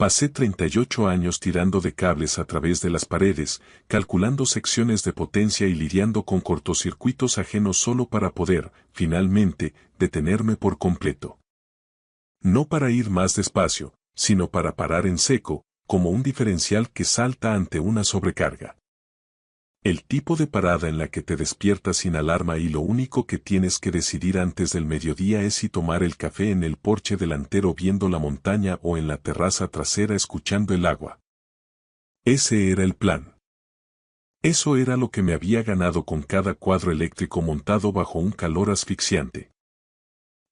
Pasé 38 años tirando de cables a través de las paredes, calculando secciones de potencia y lidiando con cortocircuitos ajenos solo para poder, finalmente, detenerme por completo. No para ir más despacio, sino para parar en seco, como un diferencial que salta ante una sobrecarga. El tipo de parada en la que te despiertas sin alarma y lo único que tienes que decidir antes del mediodía es si tomar el café en el porche delantero viendo la montaña o en la terraza trasera escuchando el agua. Ese era el plan. Eso era lo que me había ganado con cada cuadro eléctrico montado bajo un calor asfixiante.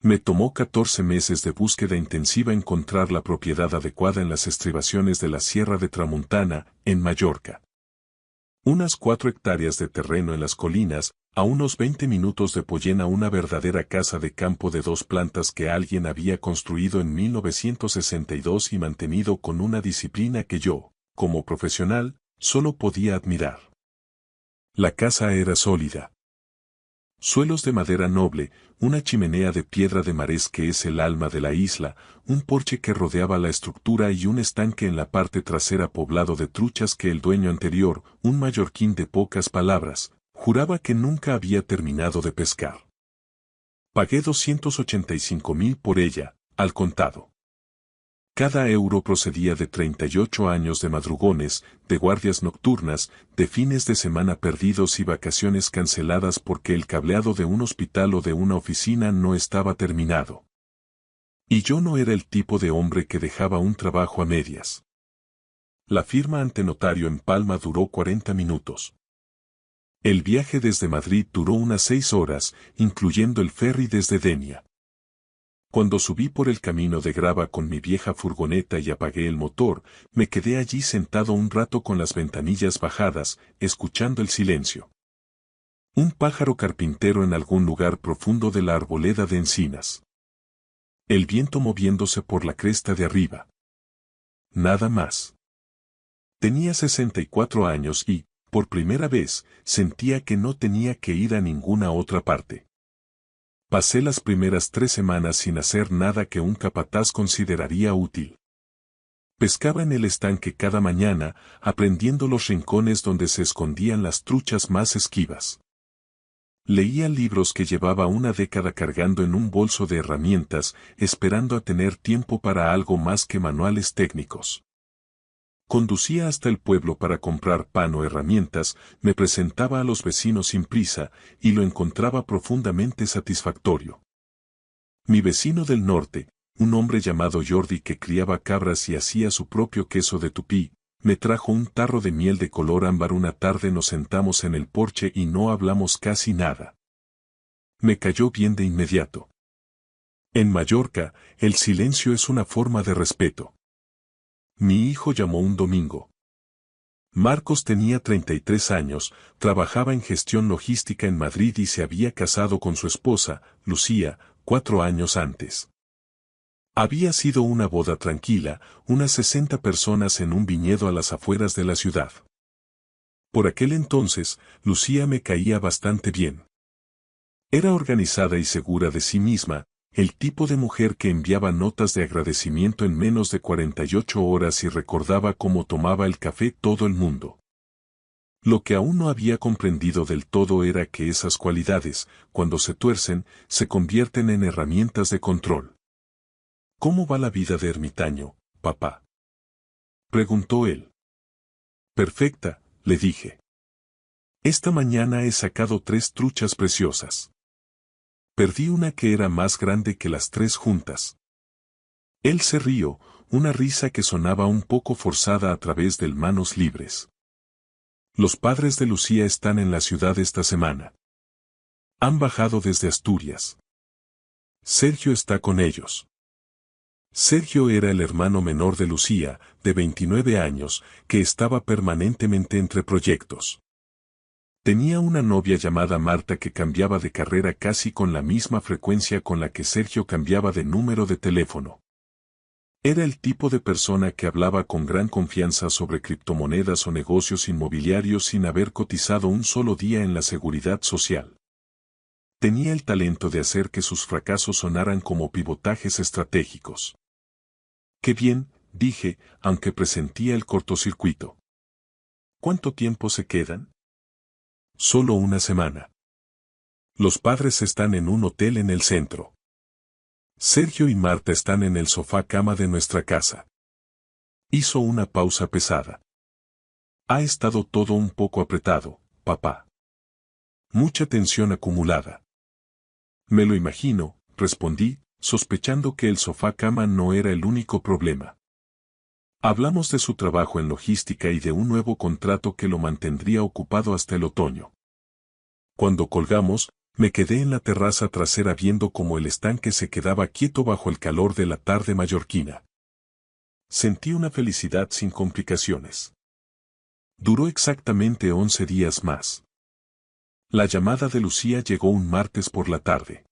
Me tomó 14 meses de búsqueda intensiva encontrar la propiedad adecuada en las estribaciones de la Sierra de Tramuntana, en Mallorca. Unas 4 hectáreas de terreno en las colinas, a unos 20 minutos de Pollena, una verdadera casa de campo de 2 plantas que alguien había construido en 1962 y mantenido con una disciplina que yo, como profesional, solo podía admirar. La casa era sólida. Suelos de madera noble, una chimenea de piedra de marés que es el alma de la isla, un porche que rodeaba la estructura y un estanque en la parte trasera poblado de truchas que el dueño anterior, un mallorquín de pocas palabras, juraba que nunca había terminado de pescar. Pagué 285.000 por ella, al contado. Cada euro procedía de 38 años de madrugones, de guardias nocturnas, de fines de semana perdidos y vacaciones canceladas porque el cableado de un hospital o de una oficina no estaba terminado. Y yo no era el tipo de hombre que dejaba un trabajo a medias. La firma ante notario en Palma duró 40 minutos. El viaje desde Madrid duró unas 6 horas, incluyendo el ferry desde Denia. Cuando subí por el camino de grava con mi vieja furgoneta y apagué el motor, me quedé allí sentado un rato con las ventanillas bajadas, escuchando el silencio. Un pájaro carpintero en algún lugar profundo de la arboleda de encinas. El viento moviéndose por la cresta de arriba. Nada más. Tenía 64 años y, por primera vez, sentía que no tenía que ir a ninguna otra parte. Pasé las primeras 3 semanas sin hacer nada que un capataz consideraría útil. Pescaba en el estanque cada mañana, aprendiendo los rincones donde se escondían las truchas más esquivas. Leía libros que llevaba una década cargando en un bolso de herramientas, esperando a tener tiempo para algo más que manuales técnicos. Conducía hasta el pueblo para comprar pan o herramientas, me presentaba a los vecinos sin prisa, y lo encontraba profundamente satisfactorio. Mi vecino del norte, un hombre llamado Jordi que criaba cabras y hacía su propio queso de tupí, me trajo un tarro de miel de color ámbar. Una tarde nos sentamos en el porche y no hablamos casi nada. Me cayó bien de inmediato. En Mallorca, el silencio es una forma de respeto. Mi hijo llamó un domingo. Marcos tenía 33 años, trabajaba en gestión logística en Madrid y se había casado con su esposa, Lucía, 4 años antes. Había sido una boda tranquila, unas 60 personas en un viñedo a las afueras de la ciudad. Por aquel entonces, Lucía me caía bastante bien. Era organizada y segura de sí misma, el tipo de mujer que enviaba notas de agradecimiento en menos de 48 horas y recordaba cómo tomaba el café todo el mundo. Lo que aún no había comprendido del todo era que esas cualidades, cuando se tuercen, se convierten en herramientas de control. ¿Cómo va la vida de ermitaño, papá?, preguntó él. Perfecta, le dije. Esta mañana he sacado 3 truchas preciosas. Perdí una que era más grande que las 3 juntas. Él se rió, una risa que sonaba un poco forzada a través del manos libres. Los padres de Lucía están en la ciudad esta semana. Han bajado desde Asturias. Sergio está con ellos. Sergio era el hermano menor de Lucía, de 29 años, que estaba permanentemente entre proyectos. Tenía una novia llamada Marta que cambiaba de carrera casi con la misma frecuencia con la que Sergio cambiaba de número de teléfono. Era el tipo de persona que hablaba con gran confianza sobre criptomonedas o negocios inmobiliarios sin haber cotizado un solo día en la seguridad social. Tenía el talento de hacer que sus fracasos sonaran como pivotajes estratégicos. «Qué bien», dije, aunque presentía el cortocircuito. ¿Cuánto tiempo se quedan? Solo una semana. Los padres están en un hotel en el centro. Sergio y Marta están en el sofá cama de nuestra casa. Hizo una pausa pesada. Ha estado todo un poco apretado, papá. Mucha tensión acumulada. Me lo imagino, respondí, sospechando que el sofá cama no era el único problema. Hablamos de su trabajo en logística y de un nuevo contrato que lo mantendría ocupado hasta el otoño. Cuando colgamos, me quedé en la terraza trasera viendo cómo el estanque se quedaba quieto bajo el calor de la tarde mallorquina. Sentí una felicidad sin complicaciones. Duró exactamente 11 días más. La llamada de Lucía llegó un martes por la tarde.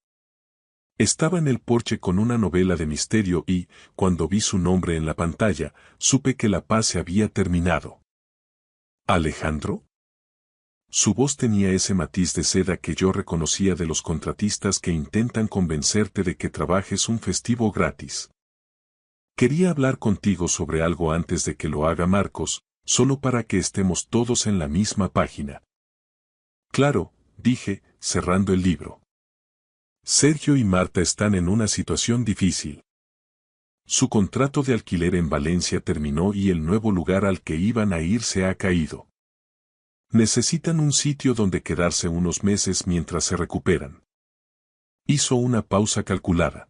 Estaba en el porche con una novela de misterio y, cuando vi su nombre en la pantalla, supe que la paz se había terminado. ¿Alejandro? Su voz tenía ese matiz de seda que yo reconocía de los contratistas que intentan convencerte de que trabajes un festivo gratis. Quería hablar contigo sobre algo antes de que lo haga Marcos, solo para que estemos todos en la misma página. Claro, dije, cerrando el libro. Sergio y Marta están en una situación difícil. Su contrato de alquiler en Valencia terminó y el nuevo lugar al que iban a ir se ha caído. Necesitan un sitio donde quedarse unos meses mientras se recuperan. Hizo una pausa calculada.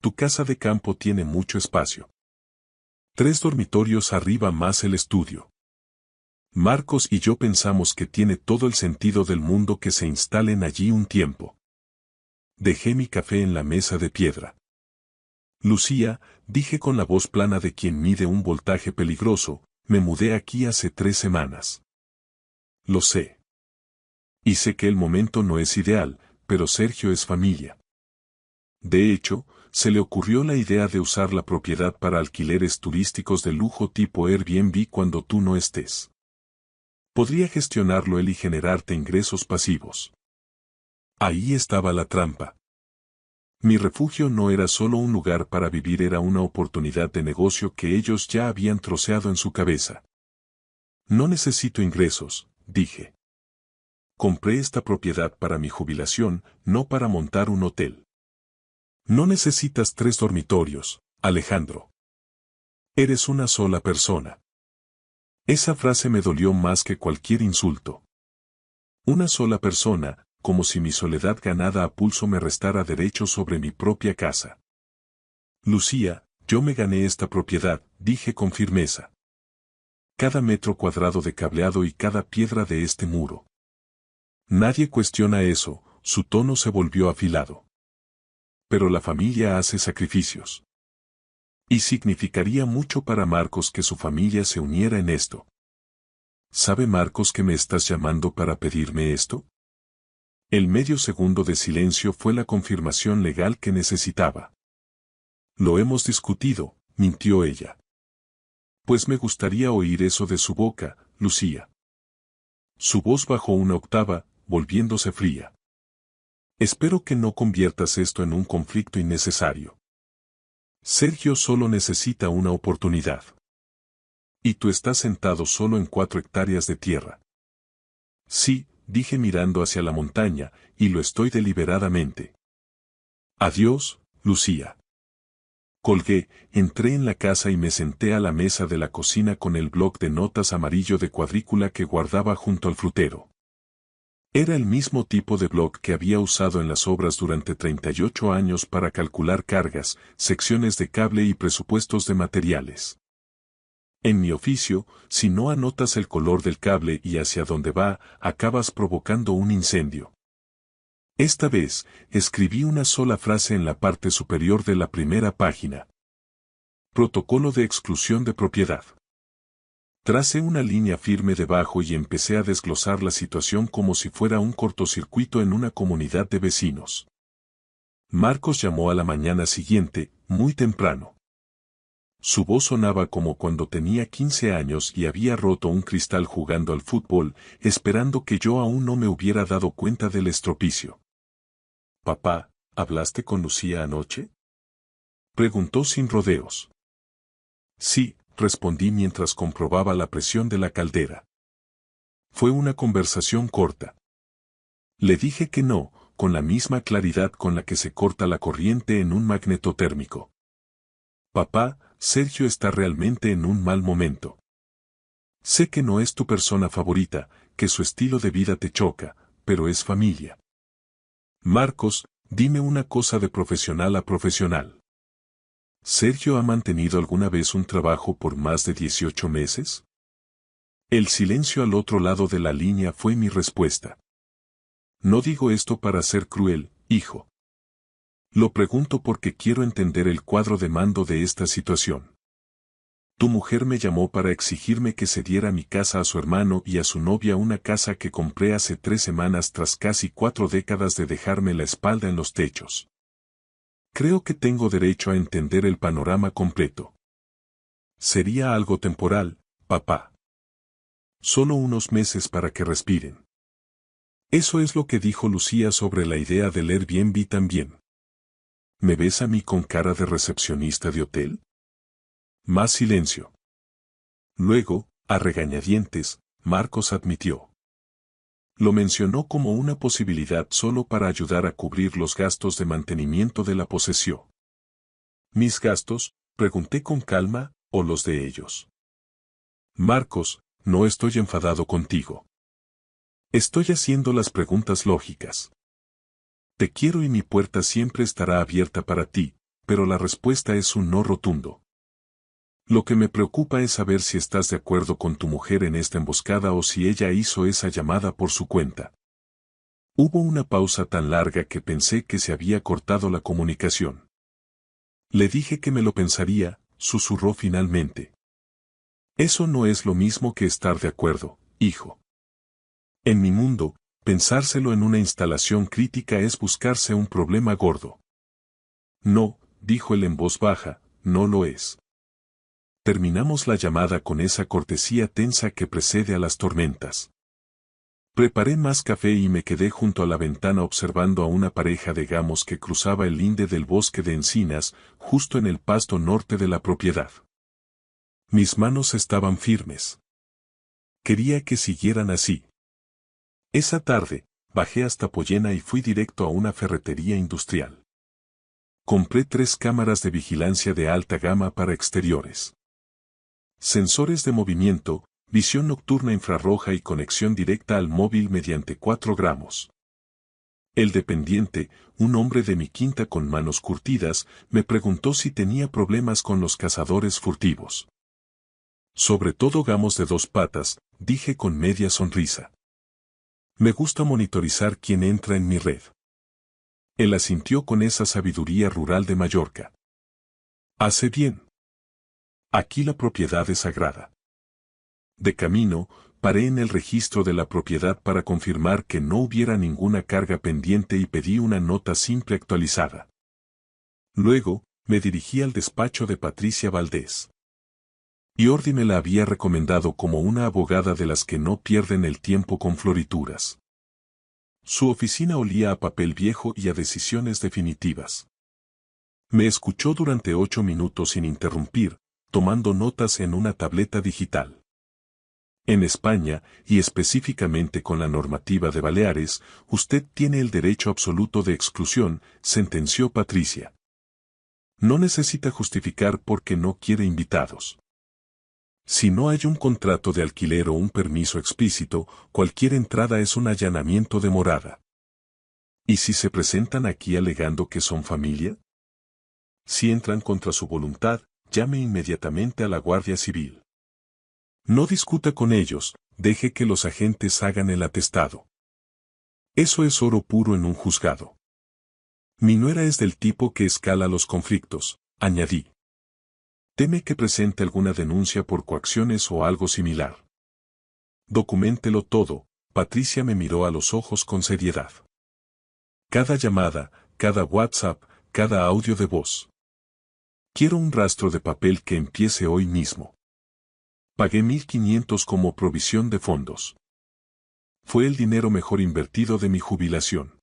Tu casa de campo tiene mucho espacio. 3 dormitorios arriba más el estudio. Marcos y yo pensamos que tiene todo el sentido del mundo que se instalen allí un tiempo. Dejé mi café en la mesa de piedra. Lucía, dije con la voz plana de quien mide un voltaje peligroso, me mudé aquí hace 3 semanas. Lo sé. Y sé que el momento no es ideal, pero Sergio es familia. De hecho, se le ocurrió la idea de usar la propiedad para alquileres turísticos de lujo tipo Airbnb cuando tú no estés. Podría gestionarlo él y generarte ingresos pasivos. Ahí estaba la trampa. Mi refugio no era solo un lugar para vivir, era una oportunidad de negocio que ellos ya habían troceado en su cabeza. No necesito ingresos, dije. Compré esta propiedad para mi jubilación, no para montar un hotel. No necesitas 3 dormitorios, Alejandro. Eres una sola persona. Esa frase me dolió más que cualquier insulto. Una sola persona, como si mi soledad ganada a pulso me restara derecho sobre mi propia casa. Lucía, yo me gané esta propiedad, dije con firmeza. Cada metro cuadrado de cableado y cada piedra de este muro. Nadie cuestiona eso, su tono se volvió afilado. Pero la familia hace sacrificios. Y significaría mucho para Marcos que su familia se uniera en esto. ¿Sabe Marcos que me estás llamando para pedirme esto? El medio segundo de silencio fue la confirmación legal que necesitaba. Lo hemos discutido, mintió ella. Pues me gustaría oír eso de su boca, Lucía. Su voz bajó una octava, volviéndose fría. Espero que no conviertas esto en un conflicto innecesario. Sergio solo necesita una oportunidad. Y tú estás sentado solo en 4 hectáreas de tierra. Sí, dije mirando hacia la montaña, y lo estoy deliberadamente. Adiós, Lucía. Colgué, entré en la casa y me senté a la mesa de la cocina con el bloc de notas amarillo de cuadrícula que guardaba junto al frutero. Era el mismo tipo de bloc que había usado en las obras durante 38 años para calcular cargas, secciones de cable y presupuestos de materiales. En mi oficio, si no anotas el color del cable y hacia dónde va, acabas provocando un incendio. Esta vez, escribí una sola frase en la parte superior de la primera página. Protocolo de exclusión de propiedad. Tracé una línea firme debajo y empecé a desglosar la situación como si fuera un cortocircuito en una comunidad de vecinos. Marcos llamó a la mañana siguiente, muy temprano. Su voz sonaba como cuando tenía 15 años y había roto un cristal jugando al fútbol, esperando que yo aún no me hubiera dado cuenta del estropicio. «Papá, ¿hablaste con Lucía anoche?», preguntó sin rodeos. Sí, respondí mientras comprobaba la presión de la caldera. Fue una conversación corta. Le dije que no, con la misma claridad con la que se corta la corriente en un magnetotérmico. Papá, Sergio está realmente en un mal momento. Sé que no es tu persona favorita, que su estilo de vida te choca, pero es familia. Marcos, dime una cosa de profesional a profesional. ¿Sergio ha mantenido alguna vez un trabajo por más de 18 meses? El silencio al otro lado de la línea fue mi respuesta. No digo esto para ser cruel, hijo. Lo pregunto porque quiero entender el cuadro de mando de esta situación. Tu mujer me llamó para exigirme que cediera mi casa a su hermano y a su novia, una casa que compré hace 3 semanas tras casi 4 décadas de dejarme la espalda en los techos. Creo que tengo derecho a entender el panorama completo. Sería algo temporal, papá. Solo unos meses para que respiren. Eso es lo que dijo Lucía sobre la idea del Airbnb también. ¿Me ves a mí con cara de recepcionista de hotel? Más silencio. Luego, a regañadientes, Marcos admitió. Lo mencionó como una posibilidad solo para ayudar a cubrir los gastos de mantenimiento de la posesión. ¿Mis gastos? Pregunté con calma, ¿o los de ellos? Marcos, no estoy enfadado contigo. Estoy haciendo las preguntas lógicas. Te quiero y mi puerta siempre estará abierta para ti, pero la respuesta es un no rotundo. Lo que me preocupa es saber si estás de acuerdo con tu mujer en esta emboscada o si ella hizo esa llamada por su cuenta. Hubo una pausa tan larga que pensé que se había cortado la comunicación. Le dije que me lo pensaría, susurró finalmente. Eso no es lo mismo que estar de acuerdo, hijo. En mi mundo, pensárselo en una instalación crítica es buscarse un problema gordo. No, dijo él en voz baja, no lo es. Terminamos la llamada con esa cortesía tensa que precede a las tormentas. Preparé más café y me quedé junto a la ventana observando a una pareja de gamos que cruzaba el linde del bosque de encinas, justo en el pasto norte de la propiedad. Mis manos estaban firmes. Quería que siguieran así. Esa tarde, bajé hasta Pollena y fui directo a una ferretería industrial. Compré 3 cámaras de vigilancia de alta gama para exteriores. Sensores de movimiento, visión nocturna infrarroja y conexión directa al móvil mediante 4 gramos. El dependiente, un hombre de mi quinta con manos curtidas, me preguntó si tenía problemas con los cazadores furtivos. Sobre todo gamos de 2 patas, dije con media sonrisa. Me gusta monitorizar quién entra en mi red. Él asintió con esa sabiduría rural de Mallorca. Hace bien. Aquí la propiedad es sagrada. De camino, paré en el registro de la propiedad para confirmar que no hubiera ninguna carga pendiente y pedí una nota simple actualizada. Luego, me dirigí al despacho de Patricia Valdés. Jordi me la había recomendado como una abogada de las que no pierden el tiempo con florituras. Su oficina olía a papel viejo y a decisiones definitivas. Me escuchó durante 8 minutos sin interrumpir, tomando notas en una tableta digital. En España, y específicamente con la normativa de Baleares, usted tiene el derecho absoluto de exclusión, sentenció Patricia. No necesita justificar por qué no quiere invitados. Si no hay un contrato de alquiler o un permiso explícito, cualquier entrada es un allanamiento de morada. ¿Y si se presentan aquí alegando que son familia? Si entran contra su voluntad, llame inmediatamente a la Guardia Civil. No discuta con ellos, deje que los agentes hagan el atestado. Eso es oro puro en un juzgado. Mi nuera es del tipo que escala los conflictos, añadí. Teme que presente alguna denuncia por coacciones o algo similar. Documéntelo todo, Patricia me miró a los ojos con seriedad. Cada llamada, cada WhatsApp, cada audio de voz. Quiero un rastro de papel que empiece hoy mismo. Pagué 1.500 como provisión de fondos. Fue el dinero mejor invertido de mi jubilación.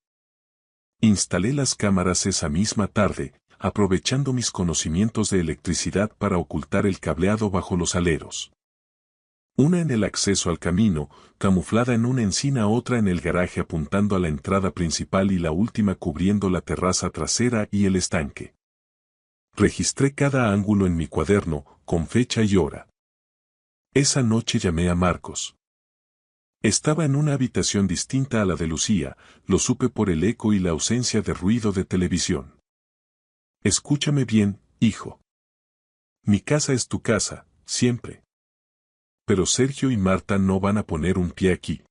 Instalé las cámaras esa misma tarde, aprovechando mis conocimientos de electricidad para ocultar el cableado bajo los aleros. Una en el acceso al camino, camuflada en una encina, otra en el garaje apuntando a la entrada principal y la última cubriendo la terraza trasera y el estanque. Registré cada ángulo en mi cuaderno, con fecha y hora. Esa noche llamé a Marcos. Estaba en una habitación distinta a la de Lucía, lo supe por el eco y la ausencia de ruido de televisión. Escúchame bien, hijo. Mi casa es tu casa, siempre. Pero Sergio y Marta no van a poner un pie aquí.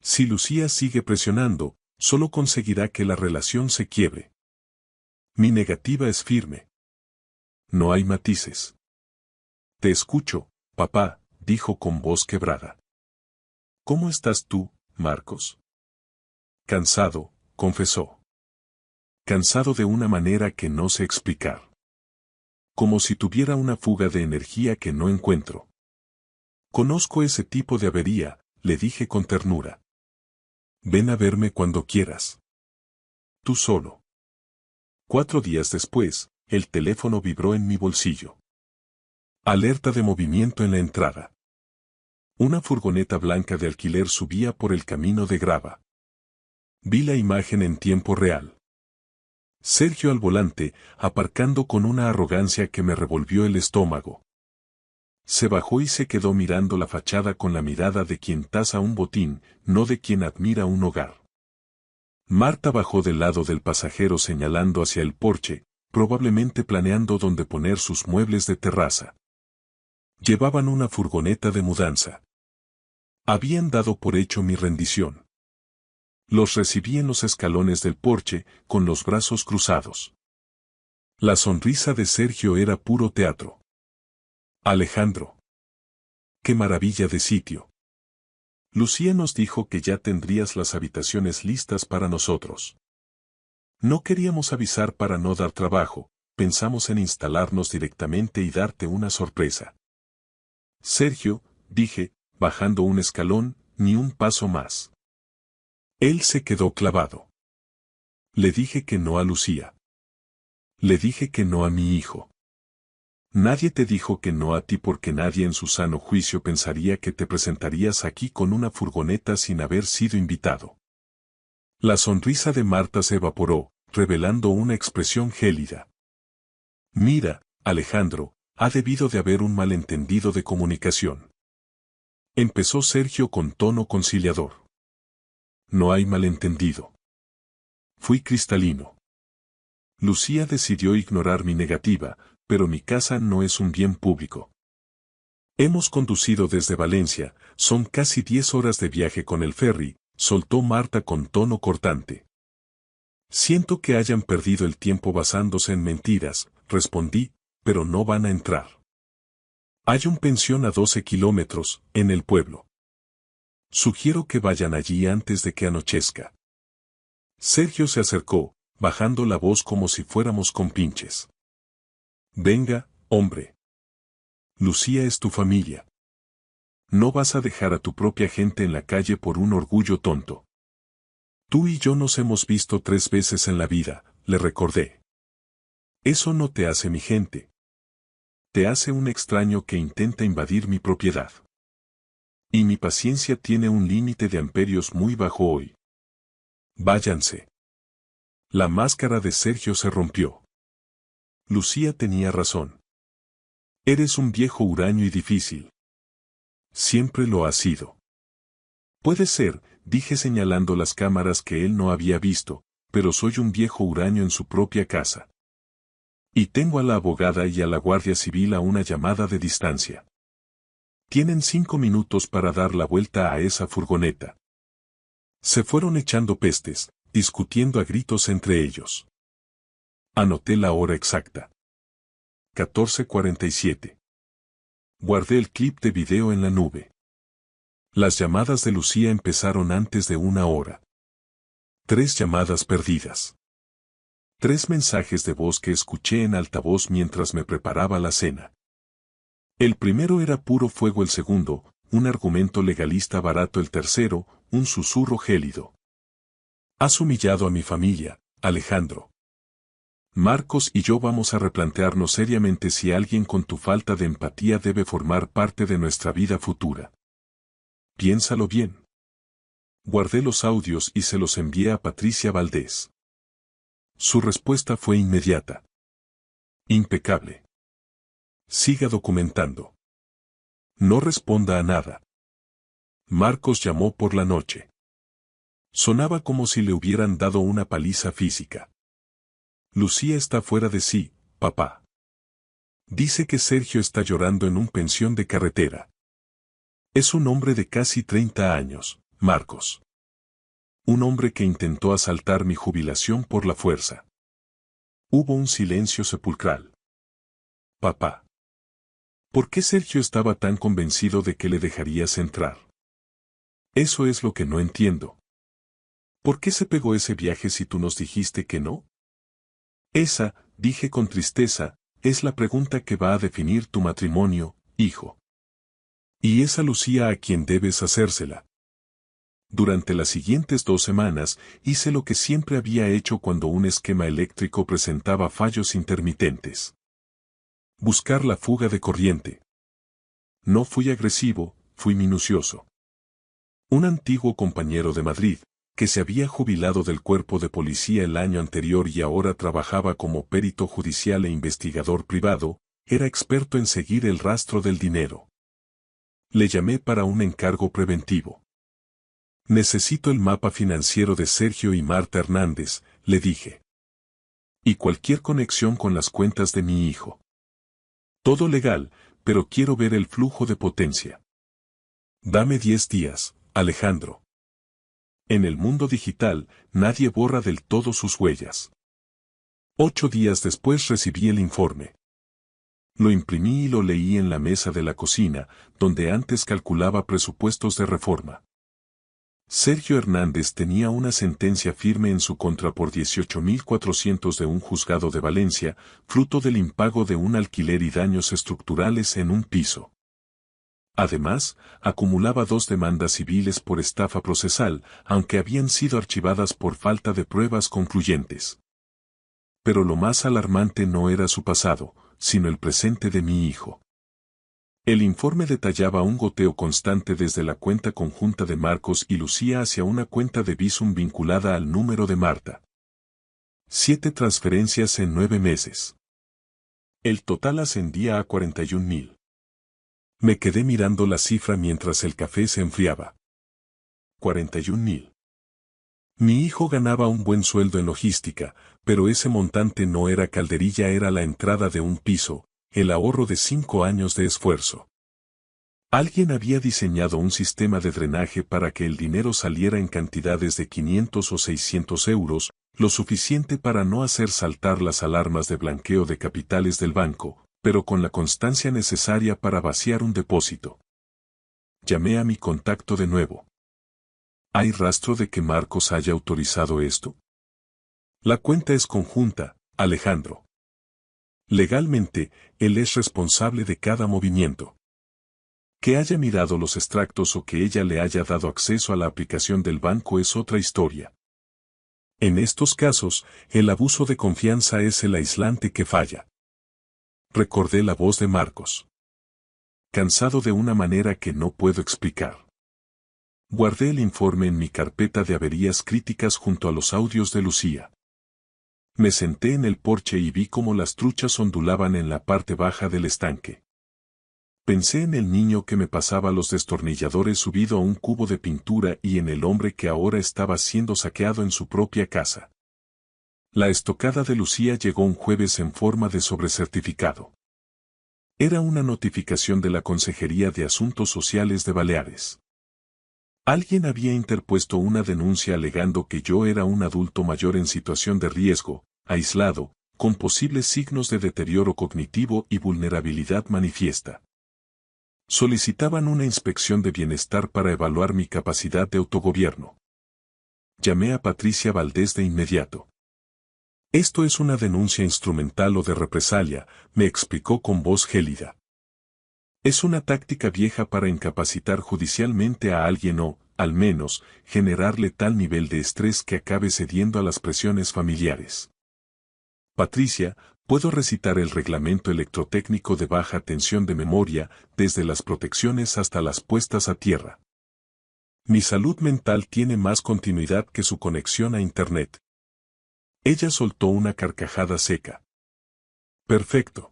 Si Lucía sigue presionando, solo conseguirá que la relación se quiebre. Mi negativa es firme. No hay matices. Te escucho, papá, dijo con voz quebrada. ¿Cómo estás tú, Marcos? Cansado, confesó. Cansado de una manera que no sé explicar. Como si tuviera una fuga de energía que no encuentro. Conozco ese tipo de avería, le dije con ternura. Ven a verme cuando quieras. Tú solo. 4 días después, el teléfono vibró en mi bolsillo. Alerta de movimiento en la entrada. Una furgoneta blanca de alquiler subía por el camino de grava. Vi la imagen en tiempo real. Sergio al volante, aparcando con una arrogancia que me revolvió el estómago. Se bajó y se quedó mirando la fachada con la mirada de quien tasa un botín, no de quien admira un hogar. Marta bajó del lado del pasajero señalando hacia el porche, probablemente planeando dónde poner sus muebles de terraza. Llevaban una furgoneta de mudanza. Habían dado por hecho mi rendición. Los recibí en los escalones del porche, con los brazos cruzados. La sonrisa de Sergio era puro teatro. Alejandro. ¡Qué maravilla de sitio! Lucía nos dijo que ya tendrías las habitaciones listas para nosotros. No queríamos avisar para no dar trabajo, pensamos en instalarnos directamente y darte una sorpresa. Sergio, dije, bajando un escalón, ni un paso más. Él se quedó clavado. Le dije que no a Lucía. Le dije que no a mi hijo. Nadie te dijo que no a ti porque nadie en su sano juicio pensaría que te presentarías aquí con una furgoneta sin haber sido invitado. La sonrisa de Marta se evaporó, revelando una expresión gélida. Mira, Alejandro, ha debido de haber un malentendido de comunicación. Empezó Sergio con tono conciliador. No hay malentendido. Fui cristalino. Lucía decidió ignorar mi negativa, pero mi casa no es un bien público. Hemos conducido desde Valencia, son casi 10 horas de viaje con el ferry, soltó Marta con tono cortante. Siento que hayan perdido el tiempo basándose en mentiras, respondí, pero no van a entrar. Hay un pensión a 12 kilómetros, en el pueblo. Sugiero que vayan allí antes de que anochezca. Sergio se acercó, bajando la voz como si fuéramos compinches. Venga, hombre. Lucía es tu familia. No vas a dejar a tu propia gente en la calle por un orgullo tonto. Tú y yo nos hemos visto 3 veces en la vida, le recordé. Eso no te hace mi gente. Te hace un extraño que intenta invadir mi propiedad. Y mi paciencia tiene un límite de amperios muy bajo hoy. Váyanse. La máscara de Sergio se rompió. Lucía tenía razón. Eres un viejo huraño y difícil. Siempre lo has sido. Puede ser, dije señalando las cámaras que él no había visto, pero soy un viejo huraño en su propia casa. Y tengo a la abogada y a la Guardia Civil a una llamada de distancia. Tienen 5 minutos para dar la vuelta a esa furgoneta. Se fueron echando pestes, discutiendo a gritos entre ellos. Anoté la hora exacta. 14:47. Guardé el clip de video en la nube. Las llamadas de Lucía empezaron antes de 1 hora. 3 llamadas perdidas. 3 mensajes de voz que escuché en altavoz mientras me preparaba la cena. El primero era puro fuego, el segundo, un argumento legalista barato, el tercero, un susurro gélido. Has humillado a mi familia, Alejandro. Marcos y yo vamos a replantearnos seriamente si alguien con tu falta de empatía debe formar parte de nuestra vida futura. Piénsalo bien. Guardé los audios y se los envié a Patricia Valdés. Su respuesta fue inmediata. Impecable. Siga documentando. No responda a nada. Marcos llamó por la noche. Sonaba como si le hubieran dado una paliza física. Lucía está fuera de sí, papá. Dice que Sergio está llorando en un pensión de carretera. Es un hombre de casi 30 años, Marcos. Un hombre que intentó asaltar mi jubilación por la fuerza. Hubo un silencio sepulcral. Papá. ¿Por qué Sergio estaba tan convencido de que le dejarías entrar? Eso es lo que no entiendo. ¿Por qué se pegó ese viaje si tú nos dijiste que no? Esa, dije con tristeza, es la pregunta que va a definir tu matrimonio, hijo. Y es a Lucía a quien debes hacérsela. Durante las siguientes 2 semanas, hice lo que siempre había hecho cuando un esquema eléctrico presentaba fallos intermitentes. Buscar la fuga de corriente. No fui agresivo, fui minucioso. Un antiguo compañero de Madrid, que se había jubilado del cuerpo de policía el año anterior y ahora trabajaba como perito judicial e investigador privado, era experto en seguir el rastro del dinero. Le llamé para un encargo preventivo. Necesito el mapa financiero de Sergio y Marta Hernández, le dije. Y cualquier conexión con las cuentas de mi hijo. Todo legal, pero quiero ver el flujo de potencia. Dame 10 días, Alejandro. En el mundo digital, nadie borra del todo sus huellas. 8 días después recibí el informe. Lo imprimí y lo leí en la mesa de la cocina, donde antes calculaba presupuestos de reforma. Sergio Hernández tenía una sentencia firme en su contra por 18.400 de un juzgado de Valencia, fruto del impago de un alquiler y daños estructurales en un piso. Además, acumulaba 2 demandas civiles por estafa procesal, aunque habían sido archivadas por falta de pruebas concluyentes. Pero lo más alarmante no era su pasado, sino el presente de mi hijo. El informe detallaba un goteo constante desde la cuenta conjunta de Marcos y Lucía hacia una cuenta de Bizum vinculada al número de Marta. 7 transferencias en 9 meses. El total ascendía a 41.000. Me quedé mirando la cifra mientras el café se enfriaba. 41.000. Mi hijo ganaba un buen sueldo en logística, pero ese montante no era calderilla, era la entrada de un piso, el ahorro de 5 años de esfuerzo. Alguien había diseñado un sistema de drenaje para que el dinero saliera en cantidades de 500 o 600 euros, lo suficiente para no hacer saltar las alarmas de blanqueo de capitales del banco, pero con la constancia necesaria para vaciar un depósito. Llamé a mi contacto de nuevo. ¿Hay rastro de que Marcos haya autorizado esto? La cuenta es conjunta, Alejandro. Legalmente, él es responsable de cada movimiento. Que haya mirado los extractos o que ella le haya dado acceso a la aplicación del banco es otra historia. En estos casos, el abuso de confianza es el aislante que falla. Recordé la voz de Marcos. Cansado de una manera que no puedo explicar. Guardé el informe en mi carpeta de averías críticas junto a los audios de Lucía. Me senté en el porche y vi cómo las truchas ondulaban en la parte baja del estanque. Pensé en el niño que me pasaba los destornilladores subido a un cubo de pintura y en el hombre que ahora estaba siendo saqueado en su propia casa. La estocada de Lucía llegó un jueves en forma de sobrecertificado. Era una notificación de la Consejería de Asuntos Sociales de Baleares. Alguien había interpuesto una denuncia alegando que yo era un adulto mayor en situación de riesgo, aislado, con posibles signos de deterioro cognitivo y vulnerabilidad manifiesta. Solicitaban una inspección de bienestar para evaluar mi capacidad de autogobierno. Llamé a Patricia Valdés de inmediato. Esto es una denuncia instrumental o de represalia, me explicó con voz gélida. Es una táctica vieja para incapacitar judicialmente a alguien o, al menos, generarle tal nivel de estrés que acabe cediendo a las presiones familiares. Patricia, puedo recitar el reglamento electrotécnico de baja tensión de memoria, desde las protecciones hasta las puestas a tierra. Mi salud mental tiene más continuidad que su conexión a Internet. Ella soltó una carcajada seca. Perfecto.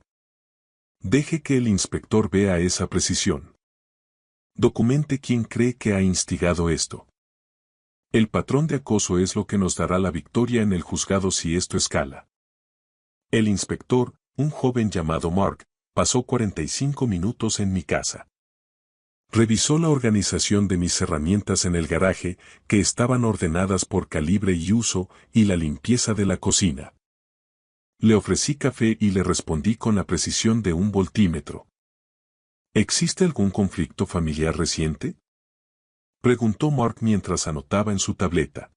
Deje que el inspector vea esa precisión. Documente quién cree que ha instigado esto. El patrón de acoso es lo que nos dará la victoria en el juzgado si esto escala. El inspector, un joven llamado Mark, pasó 45 minutos en mi casa. Revisó la organización de mis herramientas en el garaje, que estaban ordenadas por calibre y uso, y la limpieza de la cocina. Le ofrecí café y le respondí con la precisión de un voltímetro. ¿Existe algún conflicto familiar reciente?, preguntó Mark mientras anotaba en su tableta.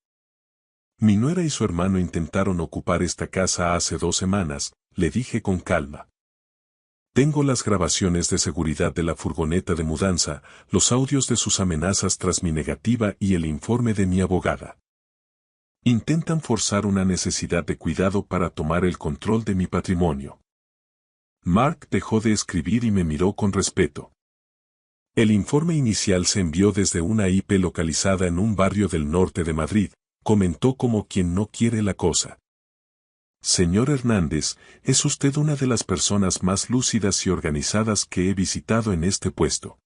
Mi nuera y su hermano intentaron ocupar esta casa hace 2 semanas, le dije con calma. Tengo las grabaciones de seguridad de la furgoneta de mudanza, los audios de sus amenazas tras mi negativa y el informe de mi abogada. Intentan forzar una necesidad de cuidado para tomar el control de mi patrimonio. Mark dejó de escribir y me miró con respeto. El informe inicial se envió desde una IP localizada en un barrio del norte de Madrid, comentó como quien no quiere la cosa. Señor Hernández, es usted una de las personas más lúcidas y organizadas que he visitado en este puesto.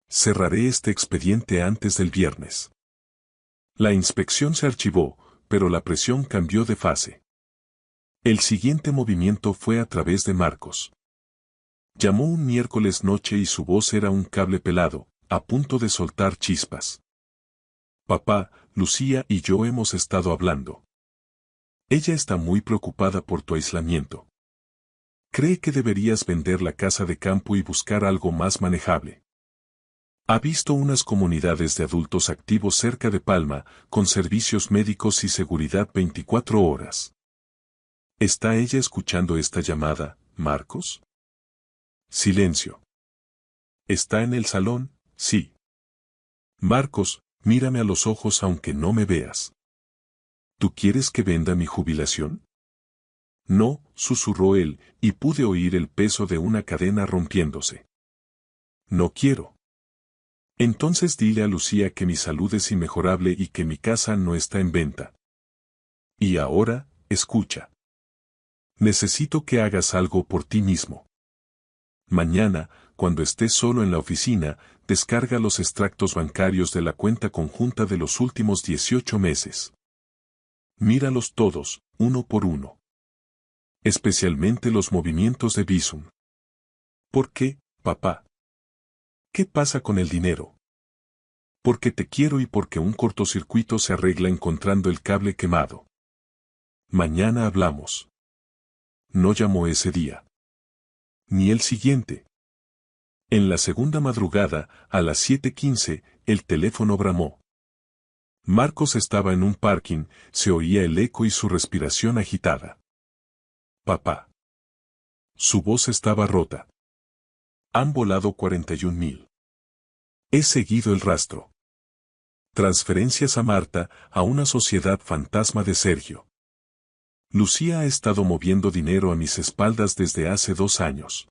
Cerraré este expediente antes del viernes. La inspección se archivó, pero la presión cambió de fase. El siguiente movimiento fue a través de Marcos. Llamó un miércoles noche y su voz era un cable pelado, a punto de soltar chispas. Papá, Lucía y yo hemos estado hablando. Ella está muy preocupada por tu aislamiento. Cree que deberías vender la casa de campo y buscar algo más manejable. Ha visto unas comunidades de adultos activos cerca de Palma, con servicios médicos y seguridad 24 horas. ¿Está ella escuchando esta llamada, Marcos? Silencio. ¿Está en el salón? Sí. Marcos, mírame a los ojos aunque no me veas. ¿Tú quieres que venda mi jubilación? No, susurró él, y pude oír el peso de una cadena rompiéndose. No quiero. Entonces dile a Lucía que mi salud es inmejorable y que mi casa no está en venta. Y ahora, escucha. Necesito que hagas algo por ti mismo. Mañana, cuando estés solo en la oficina, descarga los extractos bancarios de la cuenta conjunta de los últimos 18 meses. Míralos todos, uno por uno. Especialmente los movimientos de Bizum. ¿Por qué, papá? ¿Qué pasa con el dinero? Porque te quiero y porque un cortocircuito se arregla encontrando el cable quemado. Mañana hablamos. No llamó ese día. Ni el siguiente. En la segunda madrugada, a las 7:15, el teléfono bramó. Marcos estaba en un parking, se oía el eco y su respiración agitada. Papá. Su voz estaba rota. Han volado 41.000. He seguido el rastro. Transferencias a Marta, a una sociedad fantasma de Sergio. Lucía ha estado moviendo dinero a mis espaldas desde hace 2 años.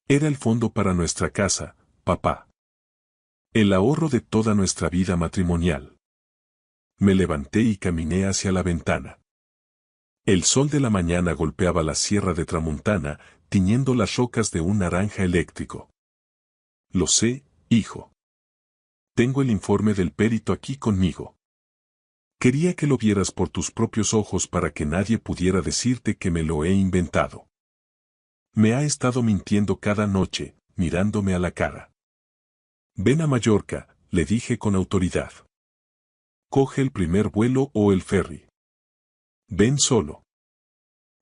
Era el fondo para nuestra casa, papá. El ahorro de toda nuestra vida matrimonial. Me levanté y caminé hacia la ventana. El sol de la mañana golpeaba la sierra de Tramuntana, tiñendo las rocas de un naranja eléctrico. Lo sé, hijo. Tengo el informe del perito aquí conmigo. Quería que lo vieras por tus propios ojos para que nadie pudiera decirte que me lo he inventado. Me ha estado mintiendo cada noche, mirándome a la cara. Ven a Mallorca, le dije con autoridad. Coge el primer vuelo o el ferry. Ven solo.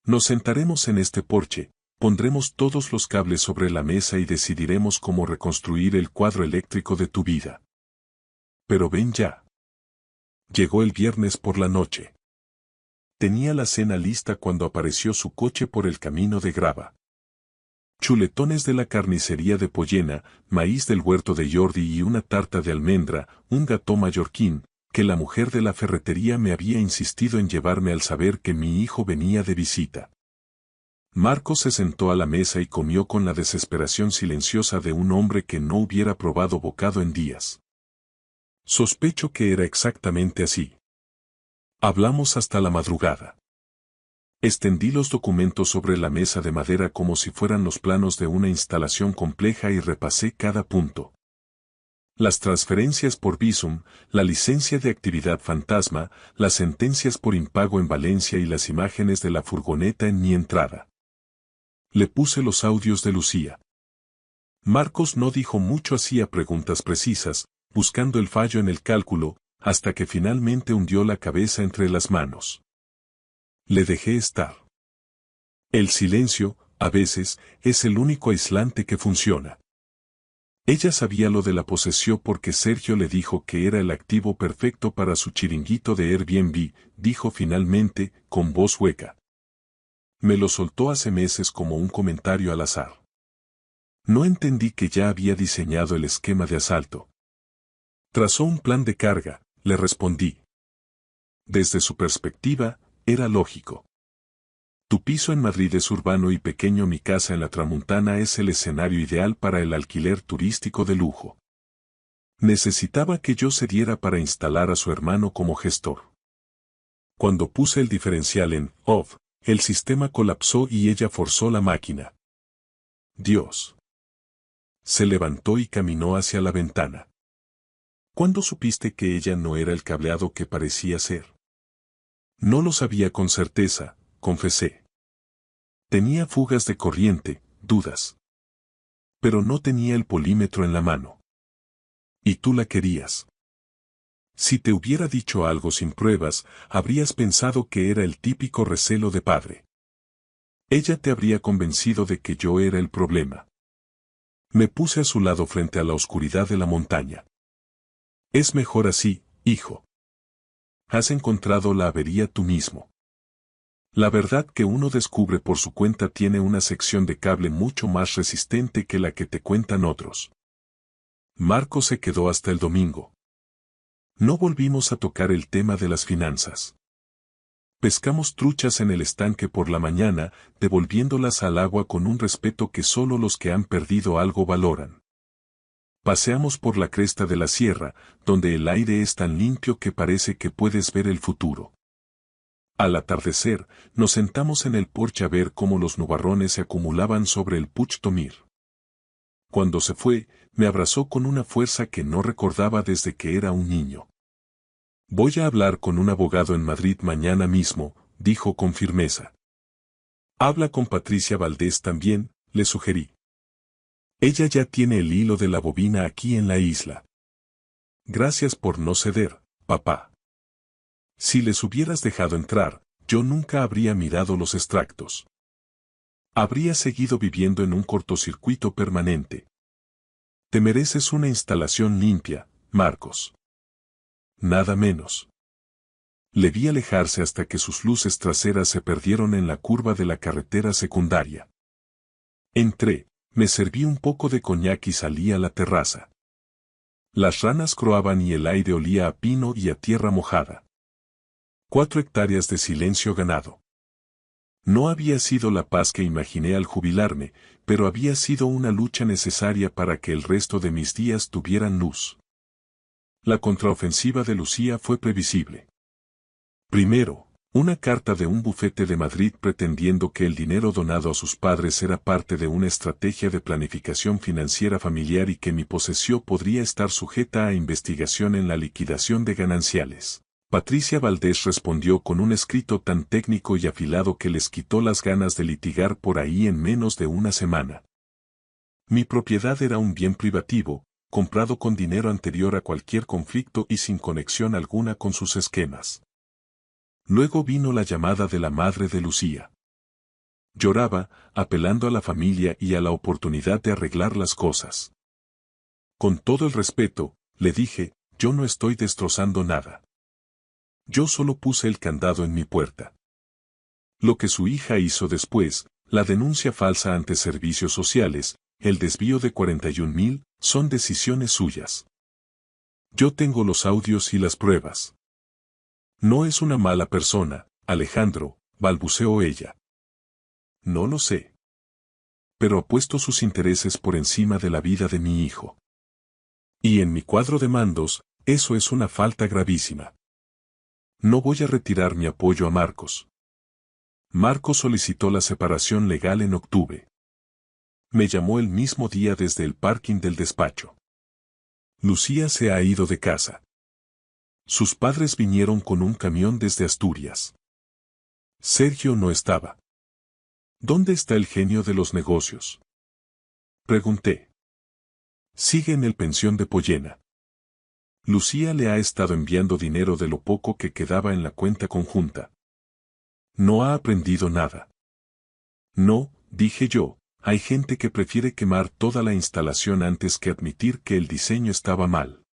Nos sentaremos en este porche, pondremos todos los cables sobre la mesa y decidiremos cómo reconstruir el cuadro eléctrico de tu vida. Pero ven ya. Llegó el viernes por la noche. Tenía la cena lista cuando apareció su coche por el camino de grava. Chuletones de la carnicería de Pollena, maíz del huerto de Jordi y una tarta de almendra, un gató mallorquín, que la mujer de la ferretería me había insistido en llevarme al saber que mi hijo venía de visita. Marcos se sentó a la mesa y comió con la desesperación silenciosa de un hombre que no hubiera probado bocado en días. Sospecho que era exactamente así. Hablamos hasta la madrugada. Extendí los documentos sobre la mesa de madera como si fueran los planos de una instalación compleja y repasé cada punto. Las transferencias por Bizum, la licencia de actividad fantasma, las sentencias por impago en Valencia y las imágenes de la furgoneta en mi entrada. Le puse los audios de Lucía. Marcos no dijo mucho, hacía preguntas precisas, buscando el fallo en el cálculo, hasta que finalmente hundió la cabeza entre las manos. Le dejé estar. El silencio, a veces, es el único aislante que funciona. Ella sabía lo de la posesión porque Sergio le dijo que era el activo perfecto para su chiringuito de Airbnb, dijo finalmente, con voz hueca. Me lo soltó hace meses como un comentario al azar. No entendí que ya había diseñado el esquema de asalto. Trazó un plan de carga, le respondí. Desde su perspectiva, era lógico. Tu piso en Madrid es urbano y pequeño, mi casa en la Tramuntana es el escenario ideal para el alquiler turístico de lujo. Necesitaba que yo cediera para instalar a su hermano como gestor. Cuando puse el diferencial en off, el sistema colapsó y ella forzó la máquina. Dios. Se levantó y caminó hacia la ventana. ¿Cuándo supiste que ella no era el cableado que parecía ser? No lo sabía con certeza, confesé. Tenía fugas de corriente, dudas. Pero no tenía el polímetro en la mano. Y tú la querías. Si te hubiera dicho algo sin pruebas, habrías pensado que era el típico recelo de padre. Ella te habría convencido de que yo era el problema. Me puse a su lado frente a la oscuridad de la montaña. Es mejor así, hijo. Has encontrado la avería tú mismo. La verdad que uno descubre por su cuenta tiene una sección de cable mucho más resistente que la que te cuentan otros. Marco se quedó hasta el domingo. No volvimos a tocar el tema de las finanzas. Pescamos truchas en el estanque por la mañana, devolviéndolas al agua con un respeto que solo los que han perdido algo valoran. Paseamos por la cresta de la sierra, donde el aire es tan limpio que parece que puedes ver el futuro. Al atardecer, nos sentamos en el porche a ver cómo los nubarrones se acumulaban sobre el Puig Tomir. Cuando se fue, me abrazó con una fuerza que no recordaba desde que era un niño. Voy a hablar con un abogado en Madrid mañana mismo, dijo con firmeza. Habla con Patricia Valdés también, le sugerí. Ella ya tiene el hilo de la bobina aquí en la isla. Gracias por no ceder, papá. Si les hubieras dejado entrar, yo nunca habría mirado los extractos. Habría seguido viviendo en un cortocircuito permanente. Te mereces una instalación limpia, Marcos. Nada menos. Le vi alejarse hasta que sus luces traseras se perdieron en la curva de la carretera secundaria. Entré, me serví un poco de coñac y salí a la terraza. Las ranas croaban y el aire olía a pino y a tierra mojada. 4 hectáreas de silencio ganado. No había sido la paz que imaginé al jubilarme, pero había sido una lucha necesaria para que el resto de mis días tuvieran luz. La contraofensiva de Lucía fue previsible. Primero, una carta de un bufete de Madrid pretendiendo que el dinero donado a sus padres era parte de una estrategia de planificación financiera familiar y que mi posesión podría estar sujeta a investigación en la liquidación de gananciales. Patricia Valdés respondió con un escrito tan técnico y afilado que les quitó las ganas de litigar por ahí en menos de una semana. Mi propiedad era un bien privativo, comprado con dinero anterior a cualquier conflicto y sin conexión alguna con sus esquemas. Luego vino la llamada de la madre de Lucía. Lloraba, apelando a la familia y a la oportunidad de arreglar las cosas. Con todo el respeto, le dije, yo no estoy destrozando nada. Yo solo puse el candado en mi puerta. Lo que su hija hizo después, la denuncia falsa ante servicios sociales, el desvío de 41.000, son decisiones suyas. Yo tengo los audios y las pruebas. No es una mala persona, Alejandro, balbuceó ella. No lo sé. Pero ha puesto sus intereses por encima de la vida de mi hijo. Y en mi cuadro de mandos, eso es una falta gravísima. No voy a retirar mi apoyo a Marcos. Marcos solicitó la separación legal en octubre. Me llamó el mismo día desde el parking del despacho. Lucía se ha ido de casa. Sus padres vinieron con un camión desde Asturias. Sergio no estaba. ¿Dónde está el genio de los negocios? Pregunté. Sigue en el pensión de Pollena. Lucía le ha estado enviando dinero de lo poco que quedaba en la cuenta conjunta. No ha aprendido nada. No, dije yo, hay gente que prefiere quemar toda la instalación antes que admitir que el diseño estaba mal.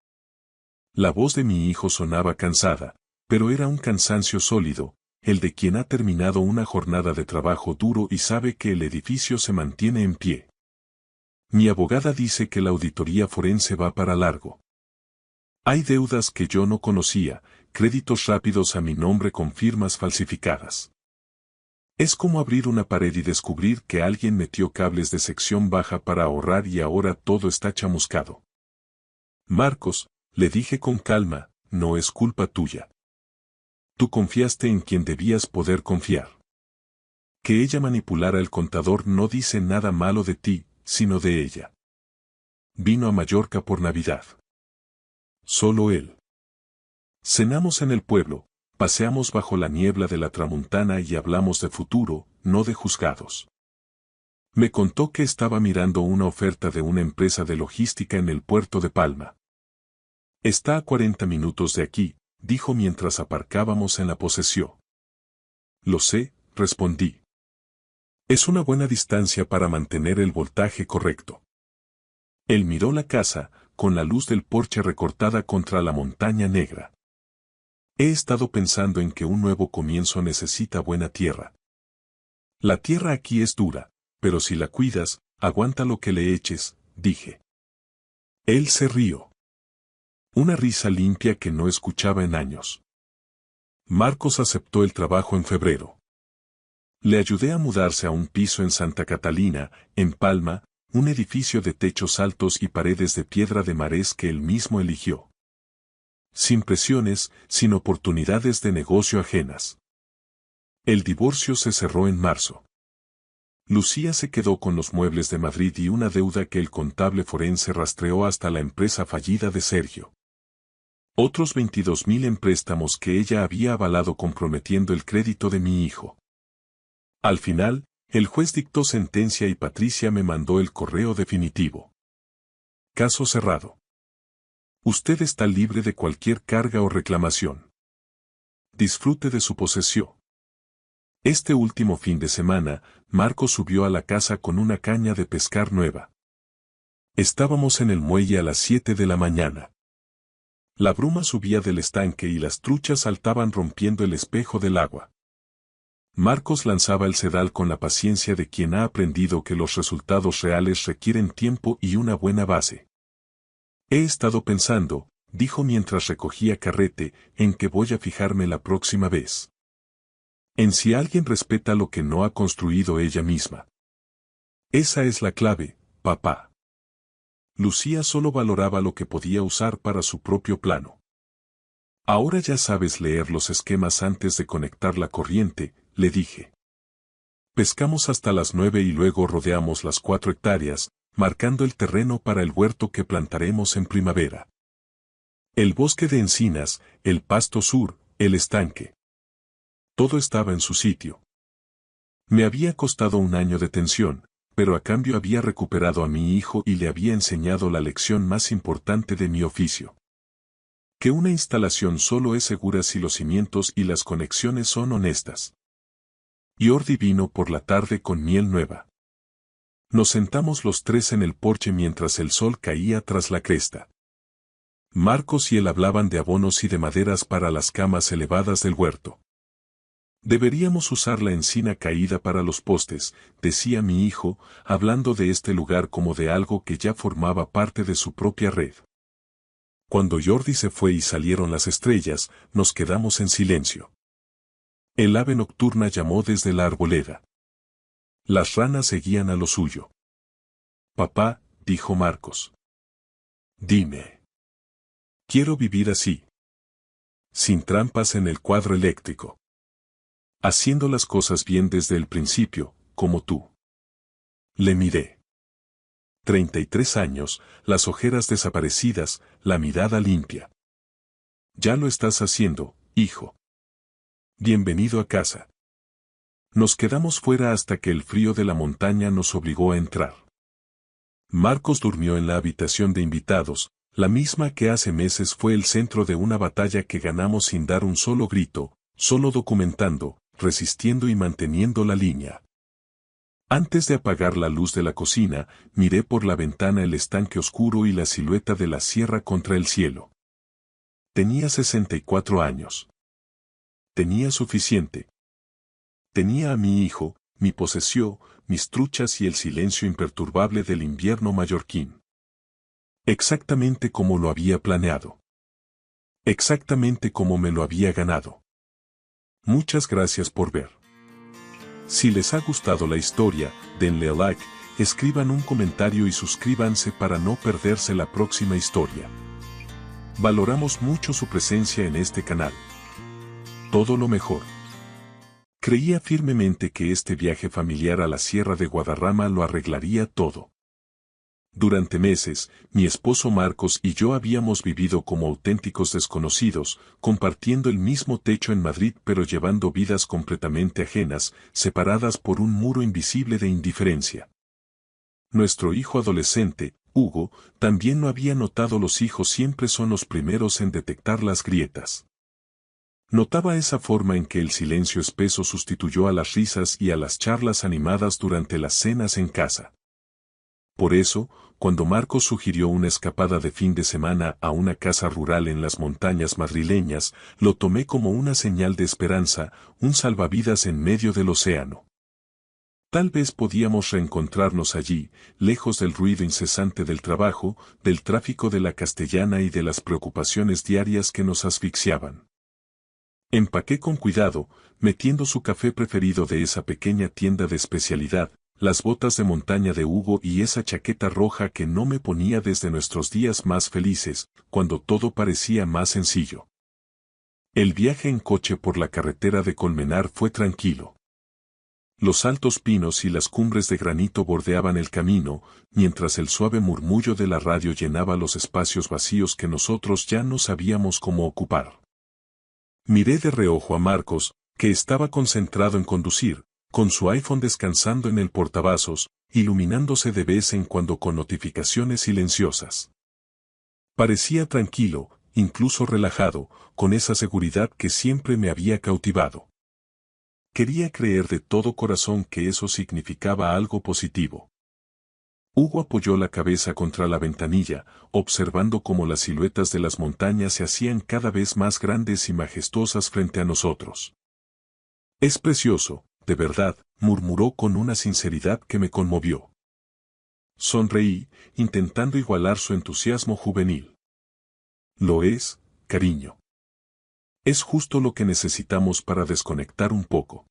La voz de mi hijo sonaba cansada, pero era un cansancio sólido, el de quien ha terminado una jornada de trabajo duro y sabe que el edificio se mantiene en pie. Mi abogada dice que la auditoría forense va para largo. Hay deudas que yo no conocía, créditos rápidos a mi nombre con firmas falsificadas. Es como abrir una pared y descubrir que alguien metió cables de sección baja para ahorrar y ahora todo está chamuscado. Marcos, le dije con calma, no es culpa tuya. Tú confiaste en quien debías poder confiar. Que ella manipulara el contador no dice nada malo de ti, sino de ella. Vino a Mallorca por Navidad. Solo él. Cenamos en el pueblo, paseamos bajo la niebla de la tramuntana y hablamos de futuro, no de juzgados. Me contó que estaba mirando una oferta de una empresa de logística en el puerto de Palma. Está a 40 minutos de aquí, dijo mientras aparcábamos en la posesión. Lo sé, respondí. Es una buena distancia para mantener el voltaje correcto. Él miró la casa, con la luz del porche recortada contra la montaña negra. He estado pensando en que un nuevo comienzo necesita buena tierra. La tierra aquí es dura, pero si la cuidas, aguanta lo que le eches, dije. Él se rió. Una risa limpia que no escuchaba en años. Marcos aceptó el trabajo en febrero. Le ayudé a mudarse a un piso en Santa Catalina, en Palma, un edificio de techos altos y paredes de piedra de marés que él mismo eligió. Sin presiones, sin oportunidades de negocio ajenas. El divorcio se cerró en marzo. Lucía se quedó con los muebles de Madrid y una deuda que el contable forense rastreó hasta la empresa fallida de Sergio. Otros 22.000 en préstamos que ella había avalado comprometiendo el crédito de mi hijo. Al final, el juez dictó sentencia y Patricia me mandó el correo definitivo. Caso cerrado. Usted está libre de cualquier carga o reclamación. Disfrute de su posesión. Este último fin de semana, Marcos subió a la casa con una caña de pescar nueva. Estábamos en el muelle a las 7 de la mañana. La bruma subía del estanque y las truchas saltaban rompiendo el espejo del agua. Marcos lanzaba el sedal con la paciencia de quien ha aprendido que los resultados reales requieren tiempo y una buena base. He estado pensando, dijo mientras recogía carrete, en que voy a fijarme la próxima vez. En si alguien respeta lo que no ha construido ella misma. Esa es la clave, papá. Lucía solo valoraba lo que podía usar para su propio plano. Ahora ya sabes leer los esquemas antes de conectar la corriente, le dije. Pescamos hasta las 9 y luego rodeamos las 4 hectáreas, marcando el terreno para el huerto que plantaremos en primavera. El bosque de encinas, el pasto sur, el estanque. Todo estaba en su sitio. Me había costado un año de tensión, pero a cambio había recuperado a mi hijo y le había enseñado la lección más importante de mi oficio. Que una instalación solo es segura si los cimientos y las conexiones son honestas. Jordi vino por la tarde con miel nueva. Nos sentamos los tres en el porche mientras el sol caía tras la cresta. Marcos y él hablaban de abonos y de maderas para las camas elevadas del huerto. Deberíamos usar la encina caída para los postes, decía mi hijo, hablando de este lugar como de algo que ya formaba parte de su propia red. Cuando Jordi se fue y salieron las estrellas, nos quedamos en silencio. El ave nocturna llamó desde la arboleda. Las ranas seguían a lo suyo. Papá, dijo Marcos. Dime. Quiero vivir así. Sin trampas en el cuadro eléctrico. Haciendo las cosas bien desde el principio, como tú. Le miré. 33 años, las ojeras desaparecidas, la mirada limpia. Ya lo estás haciendo, hijo. Bienvenido a casa. Nos quedamos fuera hasta que el frío de la montaña nos obligó a entrar. Marcos durmió en la habitación de invitados, la misma que hace meses fue el centro de una batalla que ganamos sin dar un solo grito, solo documentando, resistiendo y manteniendo la línea. Antes de apagar la luz de la cocina, miré por la ventana el estanque oscuro y la silueta de la sierra contra el cielo. Tenía 64 años. Tenía suficiente. Tenía a mi hijo, mi posesión, mis truchas y el silencio imperturbable del invierno mallorquín. Exactamente como lo había planeado. Exactamente como me lo había ganado. Muchas gracias por ver. Si les ha gustado la historia, denle a like, escriban un comentario y suscríbanse para no perderse la próxima historia. Valoramos mucho su presencia en este canal. Todo lo mejor. Creía firmemente que este viaje familiar a la Sierra de Guadarrama lo arreglaría todo. Durante meses, mi esposo Marcos y yo habíamos vivido como auténticos desconocidos, compartiendo el mismo techo en Madrid pero llevando vidas completamente ajenas, separadas por un muro invisible de indiferencia. Nuestro hijo adolescente, Hugo, también no había notado. Los hijos siempre son los primeros en detectar las grietas. Notaba esa forma en que el silencio espeso sustituyó a las risas y a las charlas animadas durante las cenas en casa. Por eso, cuando Marcos sugirió una escapada de fin de semana a una casa rural en las montañas madrileñas, lo tomé como una señal de esperanza, un salvavidas en medio del océano. Tal vez podíamos reencontrarnos allí, lejos del ruido incesante del trabajo, del tráfico de la Castellana y de las preocupaciones diarias que nos asfixiaban. Empaqué con cuidado, metiendo su café preferido de esa pequeña tienda de especialidad, las botas de montaña de Hugo y esa chaqueta roja que no me ponía desde nuestros días más felices, cuando todo parecía más sencillo. El viaje en coche por la carretera de Colmenar fue tranquilo. Los altos pinos y las cumbres de granito bordeaban el camino, mientras el suave murmullo de la radio llenaba los espacios vacíos que nosotros ya no sabíamos cómo ocupar. Miré de reojo a Marcos, que estaba concentrado en conducir, con su iPhone descansando en el portavasos, iluminándose de vez en cuando con notificaciones silenciosas. Parecía tranquilo, incluso relajado, con esa seguridad que siempre me había cautivado. Quería creer de todo corazón que eso significaba algo positivo. Hugo apoyó la cabeza contra la ventanilla, observando cómo las siluetas de las montañas se hacían cada vez más grandes y majestuosas frente a nosotros. Es precioso, de verdad, murmuró con una sinceridad que me conmovió. Sonreí, intentando igualar su entusiasmo juvenil. Lo es, cariño. Es justo lo que necesitamos para desconectar un poco.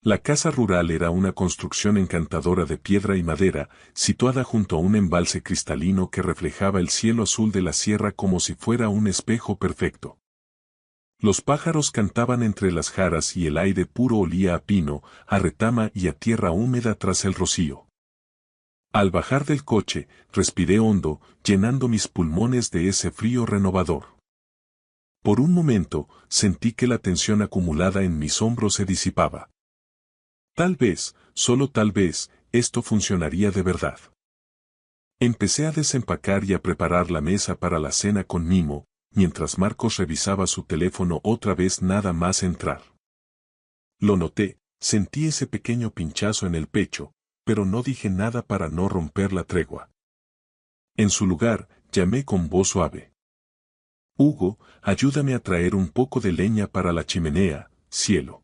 La casa rural era una construcción encantadora de piedra y madera, situada junto a un embalse cristalino que reflejaba el cielo azul de la sierra como si fuera un espejo perfecto. Los pájaros cantaban entre las jaras y el aire puro olía a pino, a retama y a tierra húmeda tras el rocío. Al bajar del coche, respiré hondo, llenando mis pulmones de ese frío renovador. Por un momento, sentí que la tensión acumulada en mis hombros se disipaba. Tal vez, solo tal vez, esto funcionaría de verdad. Empecé a desempacar y a preparar la mesa para la cena con mimo, mientras Marcos revisaba su teléfono otra vez nada más entrar. Lo noté, sentí ese pequeño pinchazo en el pecho, pero no dije nada para no romper la tregua. En su lugar, llamé con voz suave. Hugo, ayúdame a traer un poco de leña para la chimenea, cielo.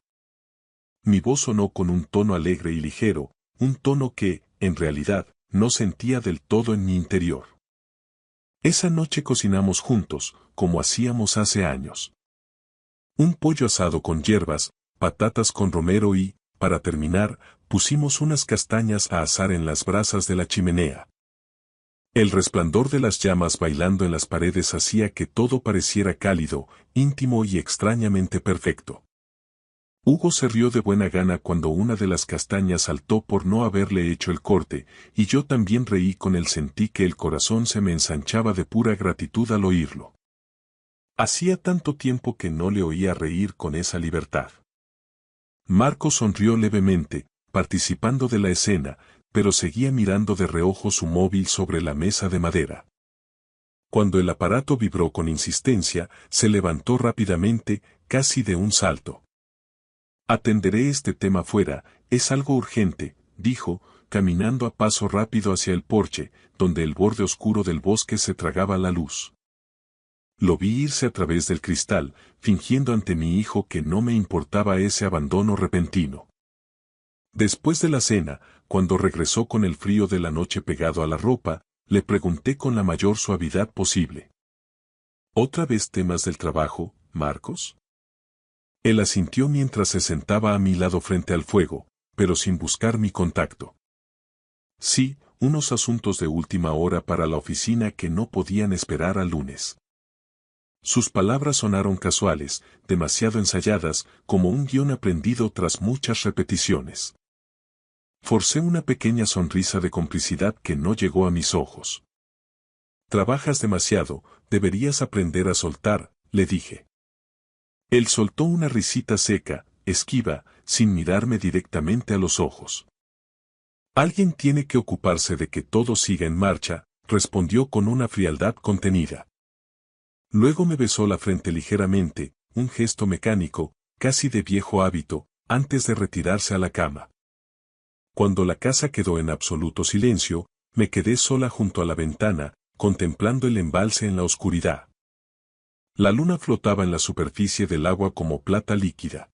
Mi voz sonó con un tono alegre y ligero, un tono que, en realidad, no sentía del todo en mi interior. Esa noche cocinamos juntos, como hacíamos hace años. Un pollo asado con hierbas, patatas con romero y, para terminar, pusimos unas castañas a asar en las brasas de la chimenea. El resplandor de las llamas bailando en las paredes hacía que todo pareciera cálido, íntimo y extrañamente perfecto. Hugo se rió de buena gana cuando una de las castañas saltó por no haberle hecho el corte, y yo también reí con él. Sentí que el corazón se me ensanchaba de pura gratitud al oírlo. Hacía tanto tiempo que no le oía reír con esa libertad. Marco sonrió levemente, participando de la escena, pero seguía mirando de reojo su móvil sobre la mesa de madera. Cuando el aparato vibró con insistencia, se levantó rápidamente, casi de un salto. Atenderé este tema fuera, es algo urgente, dijo, caminando a paso rápido hacia el porche, donde el borde oscuro del bosque se tragaba la luz. Lo vi irse a través del cristal, fingiendo ante mi hijo que no me importaba ese abandono repentino. Después de la cena, cuando regresó con el frío de la noche pegado a la ropa, le pregunté con la mayor suavidad posible. ¿Otra vez temas del trabajo, Marcos? Él asintió mientras se sentaba a mi lado frente al fuego, pero sin buscar mi contacto. Sí, unos asuntos de última hora para la oficina que no podían esperar al lunes. Sus palabras sonaron casuales, demasiado ensayadas, como un guión aprendido tras muchas repeticiones. Forcé una pequeña sonrisa de complicidad que no llegó a mis ojos. Trabajas demasiado, deberías aprender a soltar, le dije. Él soltó una risita seca, esquiva, sin mirarme directamente a los ojos. Alguien tiene que ocuparse de que todo siga en marcha, respondió con una frialdad contenida. Luego me besó la frente ligeramente, un gesto mecánico, casi de viejo hábito, antes de retirarse a la cama. Cuando la casa quedó en absoluto silencio, me quedé sola junto a la ventana, contemplando el embalse en la oscuridad. La luna flotaba en la superficie del agua como plata líquida.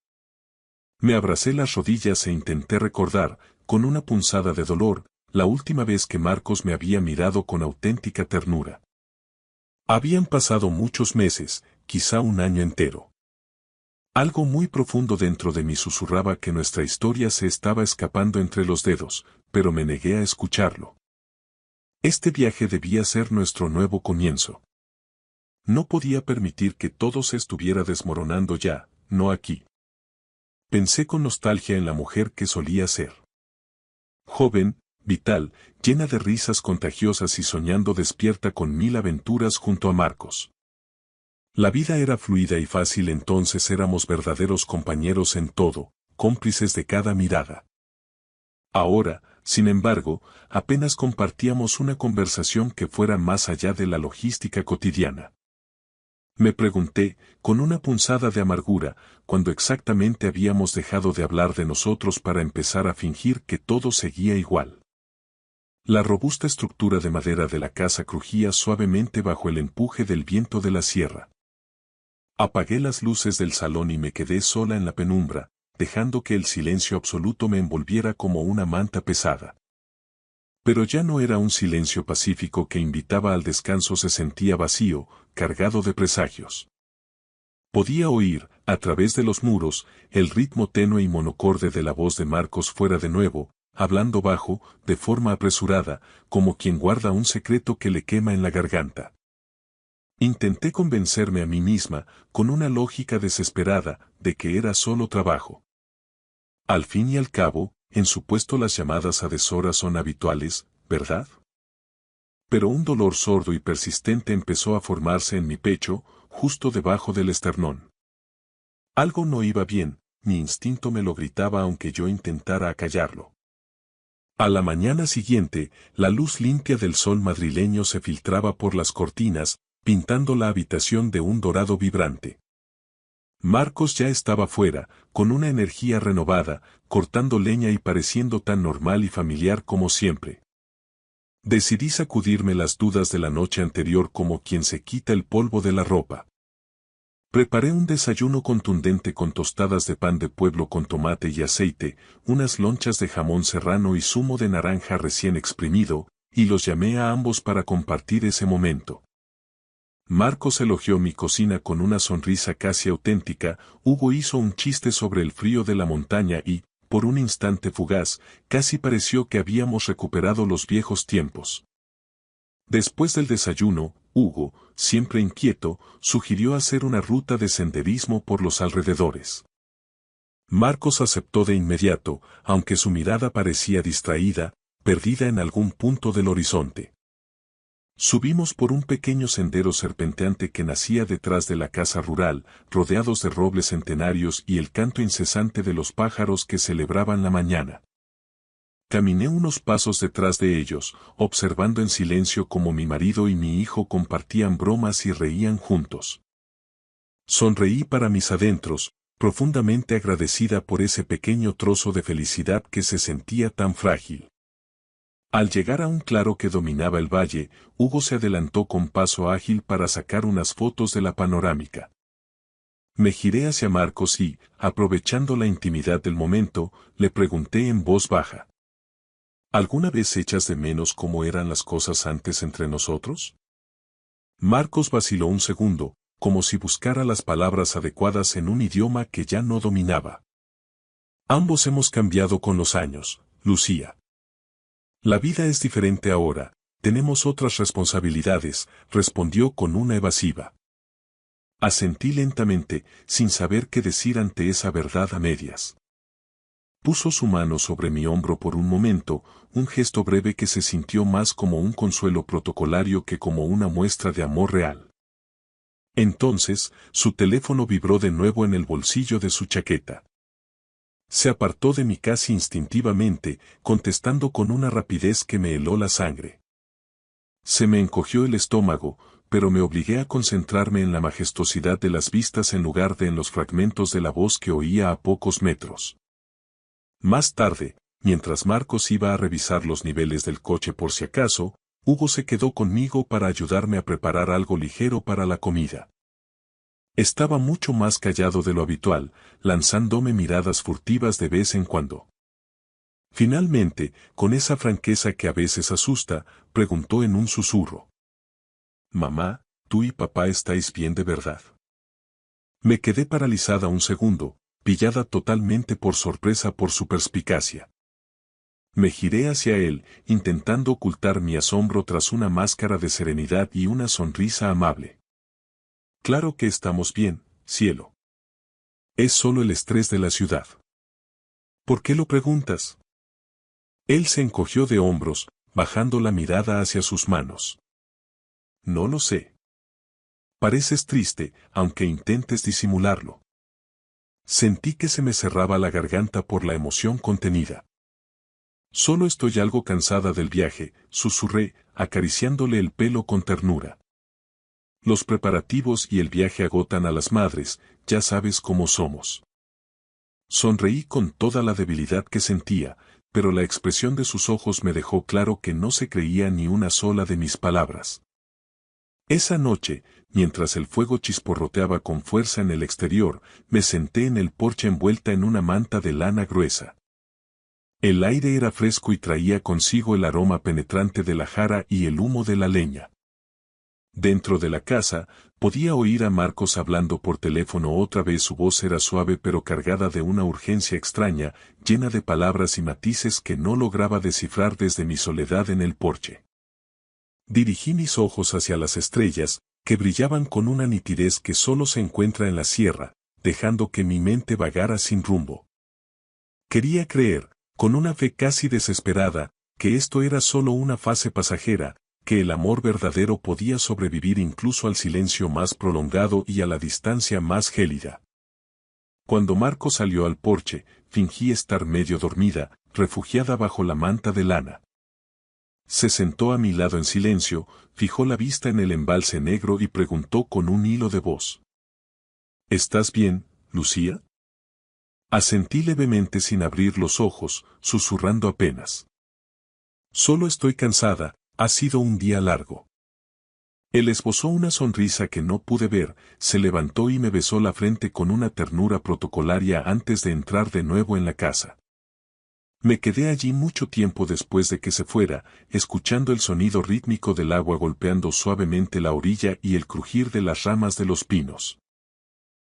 Me abracé las rodillas e intenté recordar, con una punzada de dolor, la última vez que Marcos me había mirado con auténtica ternura. Habían pasado muchos meses, quizá un año entero. Algo muy profundo dentro de mí susurraba que nuestra historia se estaba escapando entre los dedos, pero me negué a escucharlo. Este viaje debía ser nuestro nuevo comienzo. No podía permitir que todo se estuviera desmoronando ya, no aquí. Pensé con nostalgia en la mujer que solía ser. Joven, vital, llena de risas contagiosas y soñando despierta con 1000 aventuras junto a Marcos. La vida era fluida y fácil, entonces éramos verdaderos compañeros en todo, cómplices de cada mirada. Ahora, sin embargo, apenas compartíamos una conversación que fuera más allá de la logística cotidiana. Me pregunté, con una punzada de amargura, cuándo exactamente habíamos dejado de hablar de nosotros para empezar a fingir que todo seguía igual. La robusta estructura de madera de la casa crujía suavemente bajo el empuje del viento de la sierra. Apagué las luces del salón y me quedé sola en la penumbra, dejando que el silencio absoluto me envolviera como una manta pesada. Pero ya no era un silencio pacífico que invitaba al descanso, se sentía vacío, cargado de presagios. Podía oír, a través de los muros, el ritmo tenue y monocorde de la voz de Marcos fuera de nuevo, hablando bajo, de forma apresurada, como quien guarda un secreto que le quema en la garganta. Intenté convencerme a mí misma, con una lógica desesperada, de que era solo trabajo. Al fin y al cabo, en su puesto las llamadas a deshoras son habituales, ¿verdad? Pero un dolor sordo y persistente empezó a formarse en mi pecho, justo debajo del esternón. Algo no iba bien, mi instinto me lo gritaba aunque yo intentara acallarlo. A la mañana siguiente, la luz limpia del sol madrileño se filtraba por las cortinas, pintando la habitación de un dorado vibrante. Marcos ya estaba fuera, con una energía renovada, cortando leña y pareciendo tan normal y familiar como siempre. Decidí sacudirme las dudas de la noche anterior como quien se quita el polvo de la ropa. Preparé un desayuno contundente con tostadas de pan de pueblo con tomate y aceite, unas lonchas de jamón serrano y zumo de naranja recién exprimido, y los llamé a ambos para compartir ese momento. Marcos elogió mi cocina con una sonrisa casi auténtica. Hugo hizo un chiste sobre el frío de la montaña y, por un instante fugaz, casi pareció que habíamos recuperado los viejos tiempos. Después del desayuno, Hugo, siempre inquieto, sugirió hacer una ruta de senderismo por los alrededores. Marcos aceptó de inmediato, aunque su mirada parecía distraída, perdida en algún punto del horizonte. Subimos por un pequeño sendero serpenteante que nacía detrás de la casa rural, rodeados de robles centenarios y el canto incesante de los pájaros que celebraban la mañana. Caminé unos pasos detrás de ellos, observando en silencio cómo mi marido y mi hijo compartían bromas y reían juntos. Sonreí para mis adentros, profundamente agradecida por ese pequeño trozo de felicidad que se sentía tan frágil. Al llegar a un claro que dominaba el valle, Hugo se adelantó con paso ágil para sacar unas fotos de la panorámica. Me giré hacia Marcos y, aprovechando la intimidad del momento, le pregunté en voz baja: ¿alguna vez echas de menos cómo eran las cosas antes entre nosotros? Marcos vaciló un segundo, como si buscara las palabras adecuadas en un idioma que ya no dominaba. Ambos hemos cambiado con los años, Lucía. La vida es diferente ahora, tenemos otras responsabilidades, respondió con una evasiva. Asentí lentamente, sin saber qué decir ante esa verdad a medias. Puso su mano sobre mi hombro por un momento, un gesto breve que se sintió más como un consuelo protocolario que como una muestra de amor real. Entonces, su teléfono vibró de nuevo en el bolsillo de su chaqueta. Se apartó de mí casi instintivamente, contestando con una rapidez que me heló la sangre. Se me encogió el estómago, pero me obligué a concentrarme en la majestuosidad de las vistas en lugar de en los fragmentos de la voz que oía a pocos metros. Más tarde, mientras Marcos iba a revisar los niveles del coche por si acaso, Hugo se quedó conmigo para ayudarme a preparar algo ligero para la comida. Estaba mucho más callado de lo habitual, lanzándome miradas furtivas de vez en cuando. Finalmente, con esa franqueza que a veces asusta, preguntó en un susurro: «Mamá, ¿tú y papá estáis bien de verdad?». Me quedé paralizada un segundo, pillada totalmente por sorpresa por su perspicacia. Me giré hacia él, intentando ocultar mi asombro tras una máscara de serenidad y una sonrisa amable. «Claro que estamos bien, cielo. Es solo el estrés de la ciudad». «¿Por qué lo preguntas?». Él se encogió de hombros, bajando la mirada hacia sus manos. «No lo sé. Pareces triste, aunque intentes disimularlo». Sentí que se me cerraba la garganta por la emoción contenida. «Solo estoy algo cansada del viaje», susurré, acariciándole el pelo con ternura. «Los preparativos y el viaje agotan a las madres, ya sabes cómo somos». Sonreí con toda la debilidad que sentía, pero la expresión de sus ojos me dejó claro que no se creía ni una sola de mis palabras. Esa noche, mientras el fuego chisporroteaba con fuerza en el exterior, me senté en el porche envuelta en una manta de lana gruesa. El aire era fresco y traía consigo el aroma penetrante de la jara y el humo de la leña. Dentro de la casa, podía oír a Marcos hablando por teléfono. Otra vez su voz era suave pero cargada de una urgencia extraña, llena de palabras y matices que no lograba descifrar desde mi soledad en el porche. Dirigí mis ojos hacia las estrellas, que brillaban con una nitidez que solo se encuentra en la sierra, dejando que mi mente vagara sin rumbo. Quería creer, con una fe casi desesperada, que esto era solo una fase pasajera, que el amor verdadero podía sobrevivir incluso al silencio más prolongado y a la distancia más gélida. Cuando Marco salió al porche, fingí estar medio dormida, refugiada bajo la manta de lana. Se sentó a mi lado en silencio, fijó la vista en el embalse negro y preguntó con un hilo de voz: «¿Estás bien, Lucía?». Asentí levemente sin abrir los ojos, susurrando apenas: «Solo estoy cansada, ha sido un día largo». Él esbozó una sonrisa que no pude ver, se levantó y me besó la frente con una ternura protocolaria antes de entrar de nuevo en la casa. Me quedé allí mucho tiempo después de que se fuera, escuchando el sonido rítmico del agua golpeando suavemente la orilla y el crujir de las ramas de los pinos.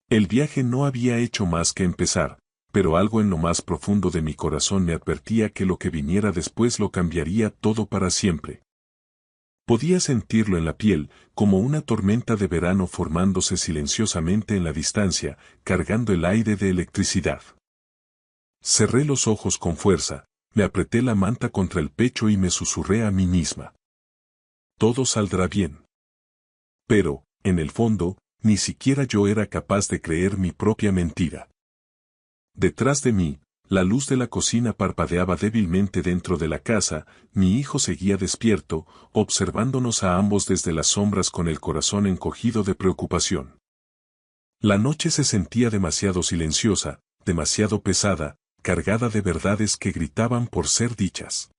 El viaje no había hecho más que empezar, pero algo en lo más profundo de mi corazón me advertía que lo que viniera después lo cambiaría todo para siempre. Podía sentirlo en la piel, como una tormenta de verano formándose silenciosamente en la distancia, cargando el aire de electricidad. Cerré los ojos con fuerza, me apreté la manta contra el pecho y me susurré a mí misma. Todo saldrá bien. Pero, en el fondo, ni siquiera yo era capaz de creer mi propia mentira. Detrás de mí, la luz de la cocina parpadeaba débilmente dentro de la casa, mi hijo seguía despierto, observándonos a ambos desde las sombras con el corazón encogido de preocupación. La noche se sentía demasiado silenciosa, demasiado pesada, cargada de verdades que gritaban por ser dichas.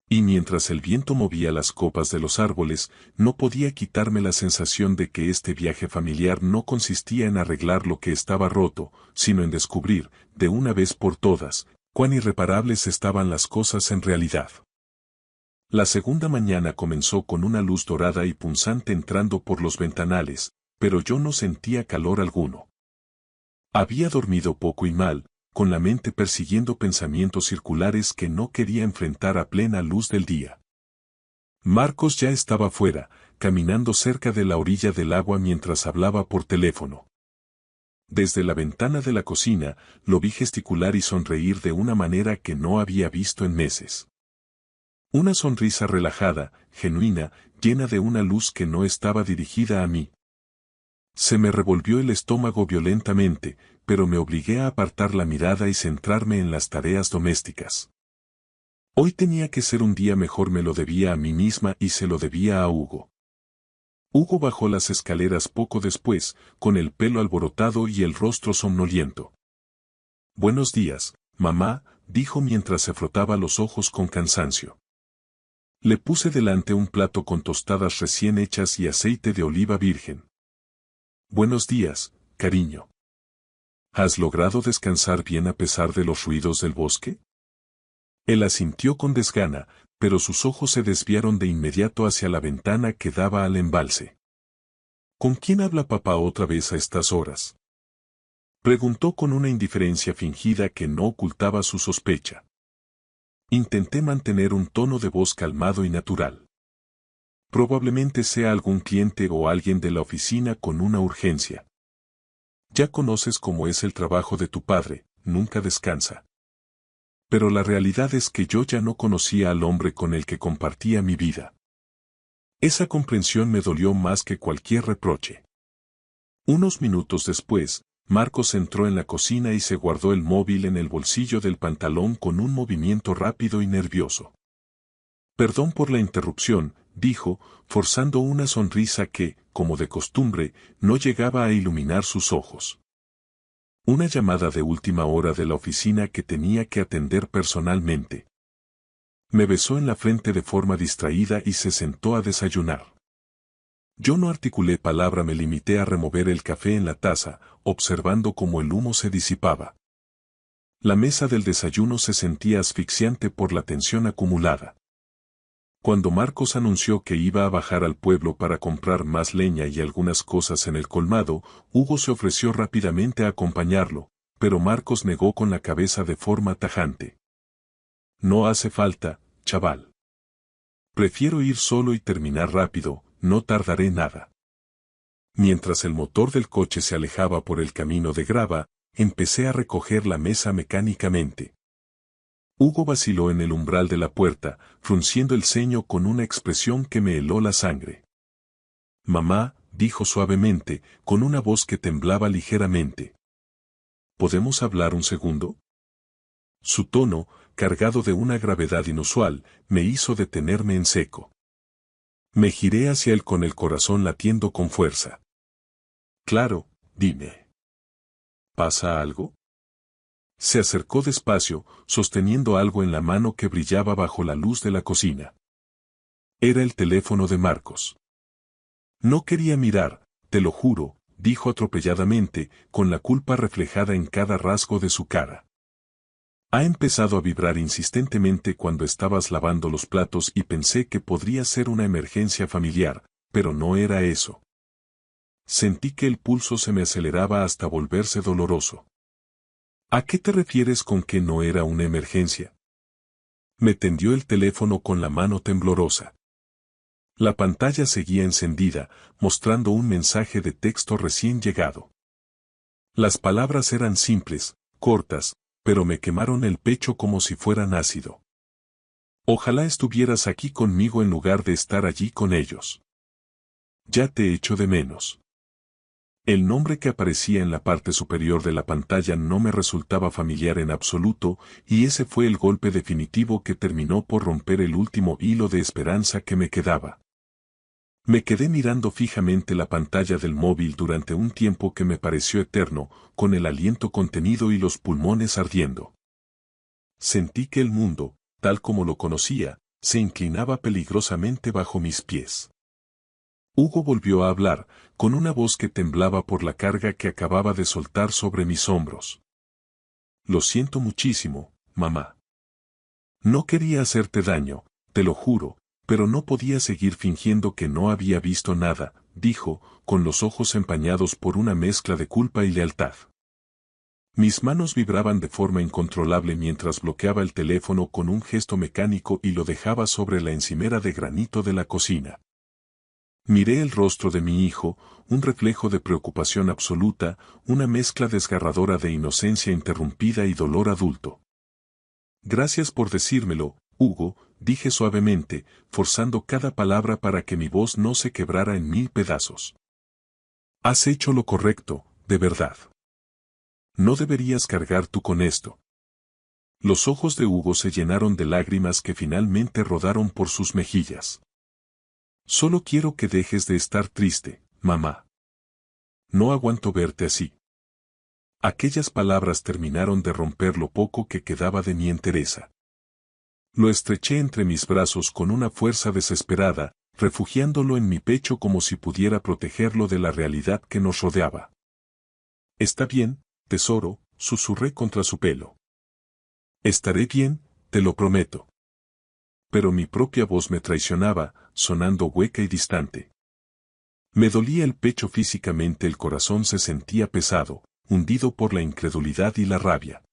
Y mientras el viento movía las copas de los árboles, no podía quitarme la sensación de que este viaje familiar no consistía en arreglar lo que estaba roto, sino en descubrir, de una vez por todas, cuán irreparables estaban las cosas en realidad. La segunda mañana comenzó con una luz dorada y punzante entrando por los ventanales, pero yo no sentía calor alguno. Había dormido poco y mal, con la mente persiguiendo pensamientos circulares que no quería enfrentar a plena luz del día. Marcos ya estaba fuera, caminando cerca de la orilla del agua mientras hablaba por teléfono. Desde la ventana de la cocina, lo vi gesticular y sonreír de una manera que no había visto en meses. Una sonrisa relajada, genuina, llena de una luz que no estaba dirigida a mí. Se me revolvió el estómago violentamente, pero me obligué a apartar la mirada y centrarme en las tareas domésticas. Hoy tenía que ser un día mejor, me lo debía a mí misma y se lo debía a Hugo. Hugo bajó las escaleras poco después, con el pelo alborotado y el rostro somnoliento. «Buenos días, mamá», dijo mientras se frotaba los ojos con cansancio. Le puse delante un plato con tostadas recién hechas y aceite de oliva virgen. «Buenos días, cariño. ¿Has logrado descansar bien a pesar de los ruidos del bosque?». Él asintió con desgana, pero sus ojos se desviaron de inmediato hacia la ventana que daba al embalse. «¿Con quién habla papá otra vez a estas horas?», preguntó con una indiferencia fingida que no ocultaba su sospecha. Intenté mantener un tono de voz calmado y natural. «Probablemente sea algún cliente o alguien de la oficina con una urgencia. Ya conoces cómo es el trabajo de tu padre, nunca descansa». Pero la realidad es que yo ya no conocía al hombre con el que compartía mi vida. Esa comprensión me dolió más que cualquier reproche. Unos minutos después, Marcos entró en la cocina y se guardó el móvil en el bolsillo del pantalón con un movimiento rápido y nervioso. «Perdón por la interrupción», dijo, forzando una sonrisa que, como de costumbre, no llegaba a iluminar sus ojos. Una llamada de última hora de la oficina que tenía que atender personalmente. Me besó en la frente de forma distraída y se sentó a desayunar. Yo no articulé palabra, me limité a remover el café en la taza, observando cómo el humo se disipaba. La mesa del desayuno se sentía asfixiante por la tensión acumulada. Cuando Marcos anunció que iba a bajar al pueblo para comprar más leña y algunas cosas en el colmado, Hugo se ofreció rápidamente a acompañarlo, pero Marcos negó con la cabeza de forma tajante. «No hace falta, chaval. Prefiero ir solo y terminar rápido, no tardaré nada». Mientras el motor del coche se alejaba por el camino de grava, empecé a recoger la mesa mecánicamente. Hugo vaciló en el umbral de la puerta, frunciendo el ceño con una expresión que me heló la sangre. «Mamá», dijo suavemente, con una voz que temblaba ligeramente. «¿Podemos hablar un segundo?». Su tono, cargado de una gravedad inusual, me hizo detenerme en seco. Me giré hacia él con el corazón latiendo con fuerza. «Claro, dime. ¿Pasa algo?». Se acercó despacio, sosteniendo algo en la mano que brillaba bajo la luz de la cocina. Era el teléfono de Marcos. «No quería mirar, te lo juro», dijo atropelladamente, con la culpa reflejada en cada rasgo de su cara. Ha empezado a vibrar insistentemente cuando estabas lavando los platos y pensé que podría ser una emergencia familiar, pero no era eso. Sentí que el pulso se me aceleraba hasta volverse doloroso. ¿A qué te refieres con que no era una emergencia? Me tendió el teléfono con la mano temblorosa. La pantalla seguía encendida, mostrando un mensaje de texto recién llegado. Las palabras eran simples, cortas, pero me quemaron el pecho como si fueran ácido. Ojalá estuvieras aquí conmigo en lugar de estar allí con ellos. Ya te echo de menos. El nombre que aparecía en la parte superior de la pantalla no me resultaba familiar en absoluto, y ese fue el golpe definitivo que terminó por romper el último hilo de esperanza que me quedaba. Me quedé mirando fijamente la pantalla del móvil durante un tiempo que me pareció eterno, con el aliento contenido y los pulmones ardiendo. Sentí que el mundo, tal como lo conocía, se inclinaba peligrosamente bajo mis pies. Hugo volvió a hablar, con una voz que temblaba por la carga que acababa de soltar sobre mis hombros. Lo siento muchísimo, mamá. No quería hacerte daño, te lo juro, pero no podía seguir fingiendo que no había visto nada, dijo, con los ojos empañados por una mezcla de culpa y lealtad. Mis manos vibraban de forma incontrolable mientras bloqueaba el teléfono con un gesto mecánico y lo dejaba sobre la encimera de granito de la cocina. Miré el rostro de mi hijo, un reflejo de preocupación absoluta, una mezcla desgarradora de inocencia interrumpida y dolor adulto. Gracias por decírmelo, Hugo, dije suavemente, forzando cada palabra para que mi voz no se quebrara en mil pedazos. Has hecho lo correcto, de verdad. No deberías cargar tú con esto. Los ojos de Hugo se llenaron de lágrimas que finalmente rodaron por sus mejillas. Solo quiero que dejes de estar triste, mamá. No aguanto verte así. Aquellas palabras terminaron de romper lo poco que quedaba de mi entereza. Lo estreché entre mis brazos con una fuerza desesperada, refugiándolo en mi pecho como si pudiera protegerlo de la realidad que nos rodeaba. Está bien, tesoro, susurré contra su pelo. Estaré bien, te lo prometo. Pero mi propia voz me traicionaba, sonando hueca y distante. Me dolía el pecho físicamente, el corazón se sentía pesado, hundido por la incredulidad y la rabia.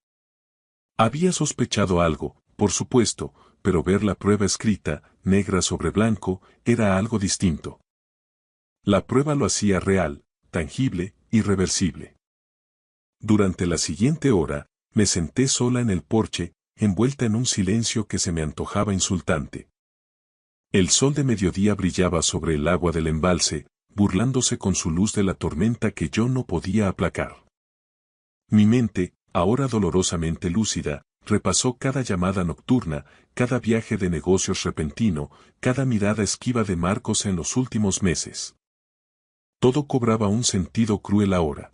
Había sospechado algo, por supuesto, pero ver la prueba escrita, negra sobre blanco, era algo distinto. La prueba lo hacía real, tangible, irreversible. Durante la siguiente hora, me senté sola en el porche, envuelta en un silencio que se me antojaba insultante. El sol de mediodía brillaba sobre el agua del embalse, burlándose con su luz de la tormenta que yo no podía aplacar. Mi mente, ahora dolorosamente lúcida, repasó cada llamada nocturna, cada viaje de negocios repentino, cada mirada esquiva de Marcos en los últimos meses. Todo cobraba un sentido cruel ahora.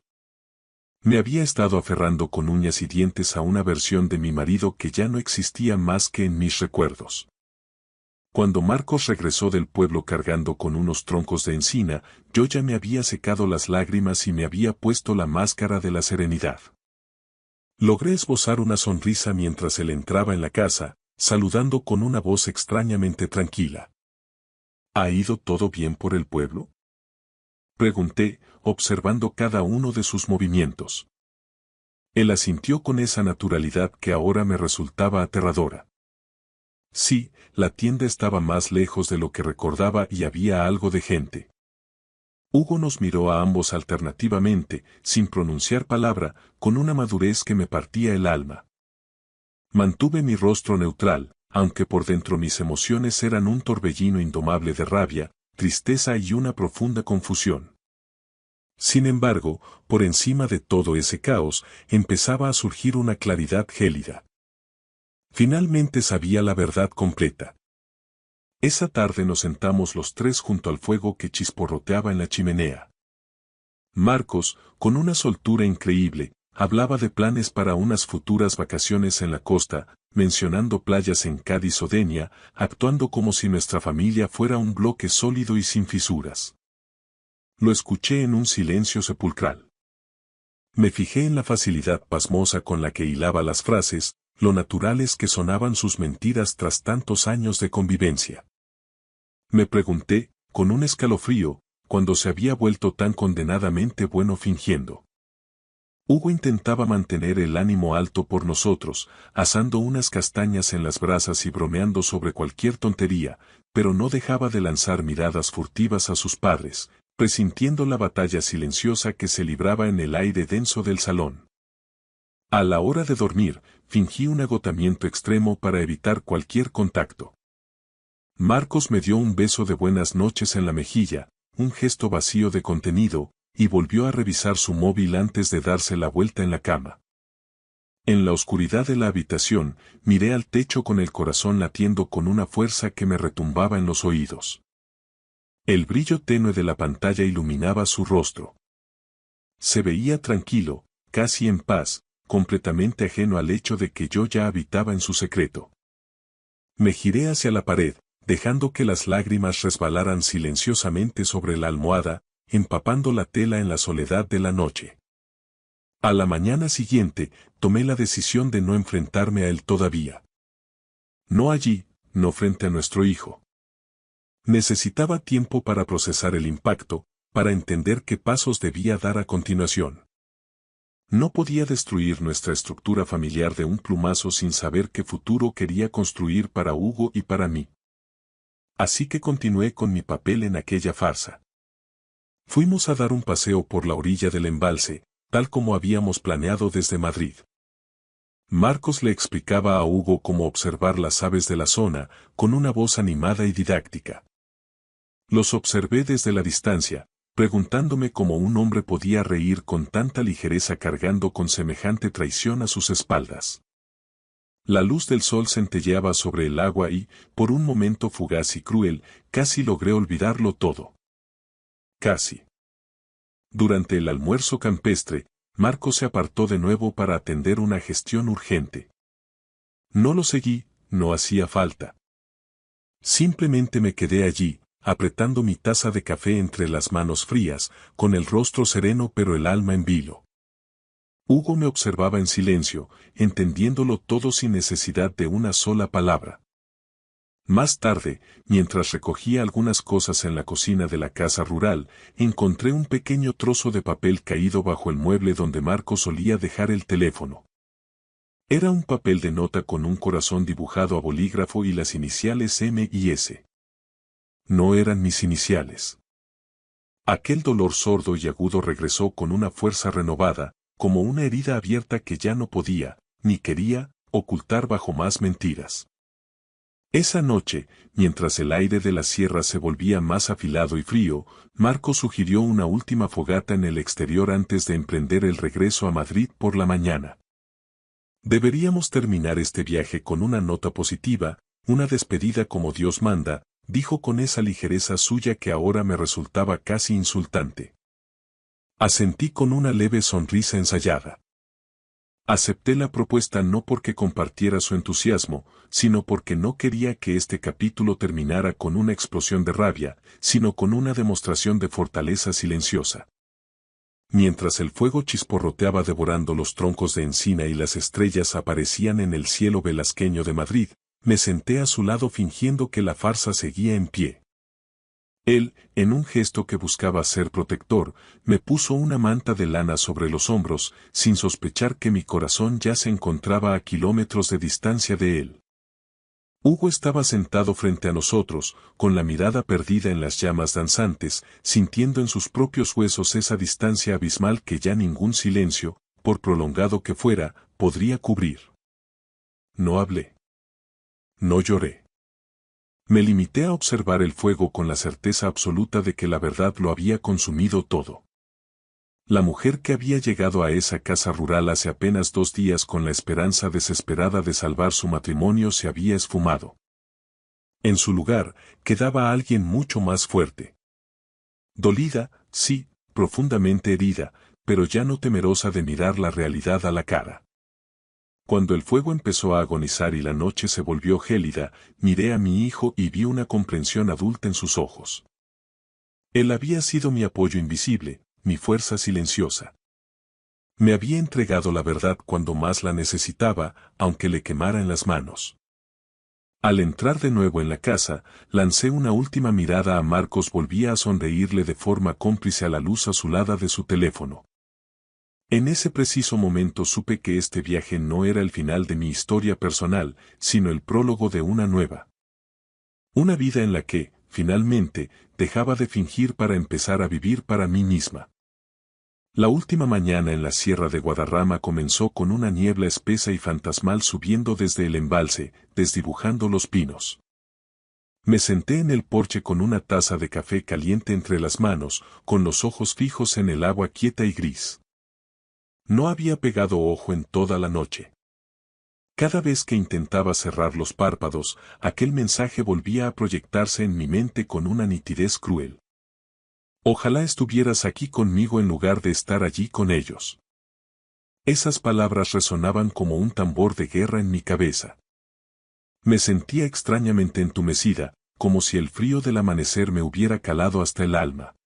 Me había estado aferrando con uñas y dientes a una versión de mi marido que ya no existía más que en mis recuerdos. Cuando Marcos regresó del pueblo cargando con unos troncos de encina, yo ya me había secado las lágrimas y me había puesto la máscara de la serenidad. Logré esbozar una sonrisa mientras él entraba en la casa, saludando con una voz extrañamente tranquila. ¿Ha ido todo bien por el pueblo? Pregunté, observando cada uno de sus movimientos. Él asintió con esa naturalidad que ahora me resultaba aterradora. Sí, la tienda estaba más lejos de lo que recordaba y había algo de gente. Hugo nos miró a ambos alternativamente, sin pronunciar palabra, con una madurez que me partía el alma. Mantuve mi rostro neutral, aunque por dentro mis emociones eran un torbellino indomable de rabia, tristeza y una profunda confusión. Sin embargo, por encima de todo ese caos, empezaba a surgir una claridad gélida. Finalmente sabía la verdad completa. Esa tarde nos sentamos los tres junto al fuego que chisporroteaba en la chimenea. Marcos, con una soltura increíble, hablaba de planes para unas futuras vacaciones en la costa, mencionando playas en Cádiz o Denia, actuando como si nuestra familia fuera un bloque sólido y sin fisuras. Lo escuché en un silencio sepulcral. Me fijé en la facilidad pasmosa con la que hilaba las frases, Lo natural es que sonaban sus mentiras tras tantos años de convivencia. Me pregunté, con un escalofrío, cuando se había vuelto tan condenadamente bueno fingiendo. Hugo intentaba mantener el ánimo alto por nosotros, asando unas castañas en las brasas y bromeando sobre cualquier tontería, pero no dejaba de lanzar miradas furtivas a sus padres, presintiendo la batalla silenciosa que se libraba en el aire denso del salón. A la hora de dormir, fingí un agotamiento extremo para evitar cualquier contacto. Marcos me dio un beso de buenas noches en la mejilla, un gesto vacío de contenido, y volvió a revisar su móvil antes de darse la vuelta en la cama. En la oscuridad de la habitación, miré al techo con el corazón latiendo con una fuerza que me retumbaba en los oídos. El brillo tenue de la pantalla iluminaba su rostro. Se veía tranquilo, casi en paz, completamente ajeno al hecho de que yo ya habitaba en su secreto. Me giré hacia la pared, dejando que las lágrimas resbalaran silenciosamente sobre la almohada, empapando la tela en la soledad de la noche. A la mañana siguiente, tomé la decisión de no enfrentarme a él todavía. No allí, no frente a nuestro hijo. Necesitaba tiempo para procesar el impacto, para entender qué pasos debía dar a continuación. No podía destruir nuestra estructura familiar de un plumazo sin saber qué futuro quería construir para Hugo y para mí. Así que continué con mi papel en aquella farsa. Fuimos a dar un paseo por la orilla del embalse, tal como habíamos planeado desde Madrid. Marcos le explicaba a Hugo cómo observar las aves de la zona, con una voz animada y didáctica. Los observé desde la distancia, preguntándome cómo un hombre podía reír con tanta ligereza cargando con semejante traición a sus espaldas. La luz del sol centelleaba sobre el agua y, por un momento fugaz y cruel, casi logré olvidarlo todo. Casi. Durante el almuerzo campestre, Marcos se apartó de nuevo para atender una gestión urgente. No lo seguí, no hacía falta. Simplemente me quedé allí, apretando mi taza de café entre las manos frías, con el rostro sereno pero el alma en vilo. Hugo me observaba en silencio, entendiéndolo todo sin necesidad de una sola palabra. Más tarde, mientras recogía algunas cosas en la cocina de la casa rural, encontré un pequeño trozo de papel caído bajo el mueble donde Marco solía dejar el teléfono. Era un papel de nota con un corazón dibujado a bolígrafo y las iniciales M y S. No eran mis iniciales. Aquel dolor sordo y agudo regresó con una fuerza renovada, como una herida abierta que ya no podía, ni quería, ocultar bajo más mentiras. Esa noche, mientras el aire de la sierra se volvía más afilado y frío, Marco sugirió una última fogata en el exterior antes de emprender el regreso a Madrid por la mañana. Deberíamos terminar este viaje con una nota positiva, una despedida como Dios manda, dijo con esa ligereza suya que ahora me resultaba casi insultante. Asentí con una leve sonrisa ensayada. Acepté la propuesta no porque compartiera su entusiasmo, sino porque no quería que este capítulo terminara con una explosión de rabia, sino con una demostración de fortaleza silenciosa. Mientras el fuego chisporroteaba devorando los troncos de encina y las estrellas aparecían en el cielo velasqueño de Madrid, me senté a su lado fingiendo que la farsa seguía en pie. Él, en un gesto que buscaba ser protector, me puso una manta de lana sobre los hombros, sin sospechar que mi corazón ya se encontraba a kilómetros de distancia de él. Hugo estaba sentado frente a nosotros, con la mirada perdida en las llamas danzantes, sintiendo en sus propios huesos esa distancia abismal que ya ningún silencio, por prolongado que fuera, podría cubrir. No hablé. No lloré. Me limité a observar el fuego con la certeza absoluta de que la verdad lo había consumido todo. La mujer que había llegado a esa casa rural hace apenas 2 días con la esperanza desesperada de salvar su matrimonio se había esfumado. En su lugar, quedaba alguien mucho más fuerte. Dolida, sí, profundamente herida, pero ya no temerosa de mirar la realidad a la cara. Cuando el fuego empezó a agonizar y la noche se volvió gélida, miré a mi hijo y vi una comprensión adulta en sus ojos. Él había sido mi apoyo invisible, mi fuerza silenciosa. Me había entregado la verdad cuando más la necesitaba, aunque le quemara en las manos. Al entrar de nuevo en la casa, lancé una última mirada a Marcos. Volvía a sonreírle de forma cómplice a la luz azulada de su teléfono. En ese preciso momento supe que este viaje no era el final de mi historia personal, sino el prólogo de una nueva. Una vida en la que, finalmente, dejaba de fingir para empezar a vivir para mí misma. La última mañana en la Sierra de Guadarrama comenzó con una niebla espesa y fantasmal subiendo desde el embalse, desdibujando los pinos. Me senté en el porche con una taza de café caliente entre las manos, con los ojos fijos en el agua quieta y gris. No había pegado ojo en toda la noche. Cada vez que intentaba cerrar los párpados, aquel mensaje volvía a proyectarse en mi mente con una nitidez cruel. Ojalá estuvieras aquí conmigo en lugar de estar allí con ellos. Esas palabras resonaban como un tambor de guerra en mi cabeza. Me sentía extrañamente entumecida, como si el frío del amanecer me hubiera calado hasta el alma.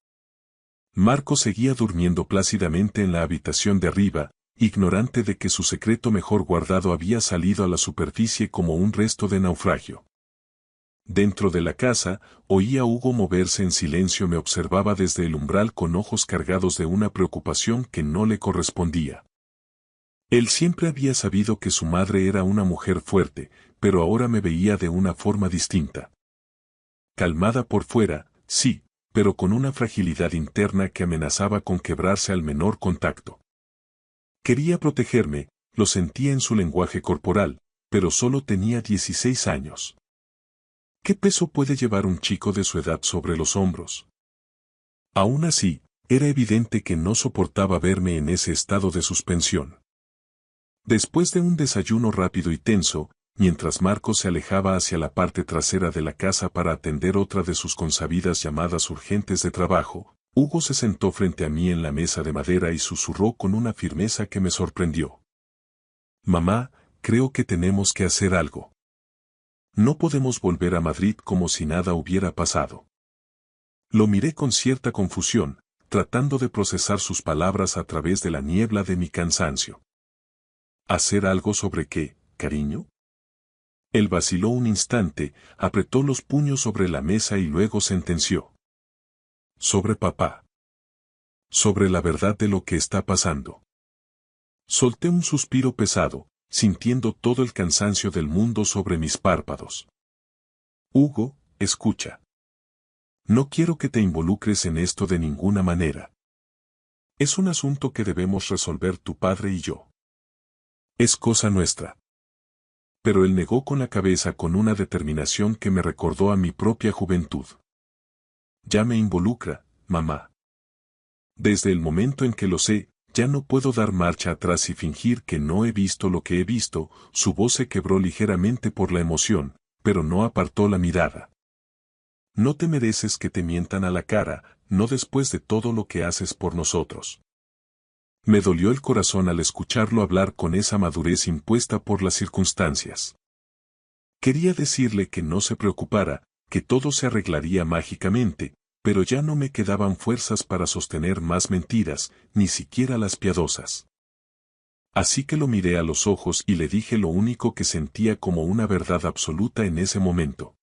Marco seguía durmiendo plácidamente en la habitación de arriba, ignorante de que su secreto mejor guardado había salido a la superficie como un resto de naufragio. Dentro de la casa, oía a Hugo moverse en silencio. Me observaba desde el umbral con ojos cargados de una preocupación que no le correspondía. Él siempre había sabido que su madre era una mujer fuerte, pero ahora me veía de una forma distinta. Calmada por fuera, sí, pero con una fragilidad interna que amenazaba con quebrarse al menor contacto. Quería protegerme, lo sentía en su lenguaje corporal, pero solo tenía 16 años. ¿Qué peso puede llevar un chico de su edad sobre los hombros? Aún así, era evidente que no soportaba verme en ese estado de suspensión. Después de un desayuno rápido y tenso, mientras Marco se alejaba hacia la parte trasera de la casa para atender otra de sus consabidas llamadas urgentes de trabajo, Hugo se sentó frente a mí en la mesa de madera y susurró con una firmeza que me sorprendió. Mamá, creo que tenemos que hacer algo. No podemos volver a Madrid como si nada hubiera pasado. Lo miré con cierta confusión, tratando de procesar sus palabras a través de la niebla de mi cansancio. ¿Hacer algo sobre qué, cariño? Él vaciló un instante, apretó los puños sobre la mesa y luego sentenció. Sobre papá. Sobre la verdad de lo que está pasando. Solté un suspiro pesado, sintiendo todo el cansancio del mundo sobre mis párpados. Hugo, escucha. No quiero que te involucres en esto de ninguna manera. Es un asunto que debemos resolver tu padre y yo. Es cosa nuestra. Pero él negó con la cabeza con una determinación que me recordó a mi propia juventud. Ya me involucra, mamá. Desde el momento en que lo sé, ya no puedo dar marcha atrás y fingir que no he visto lo que he visto. Su voz se quebró ligeramente por la emoción, pero no apartó la mirada. No te mereces que te mientan a la cara, no después de todo lo que haces por nosotros. Me dolió el corazón al escucharlo hablar con esa madurez impuesta por las circunstancias. Quería decirle que no se preocupara, que todo se arreglaría mágicamente, pero ya no me quedaban fuerzas para sostener más mentiras, ni siquiera las piadosas. Así que lo miré a los ojos y le dije lo único que sentía como una verdad absoluta en ese momento.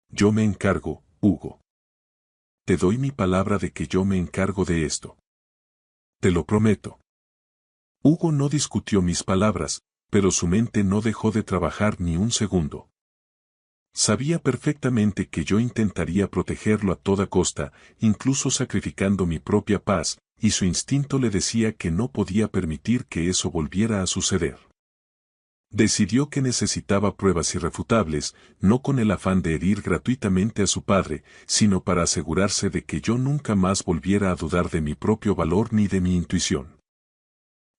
Yo me encargo, Hugo. Te doy mi palabra de que yo me encargo de esto. Te lo prometo. Hugo no discutió mis palabras, pero su mente no dejó de trabajar ni un segundo. Sabía perfectamente que yo intentaría protegerlo a toda costa, incluso sacrificando mi propia paz, y su instinto le decía que no podía permitir que eso volviera a suceder. Decidió que necesitaba pruebas irrefutables, no con el afán de herir gratuitamente a su padre, sino para asegurarse de que yo nunca más volviera a dudar de mi propio valor ni de mi intuición.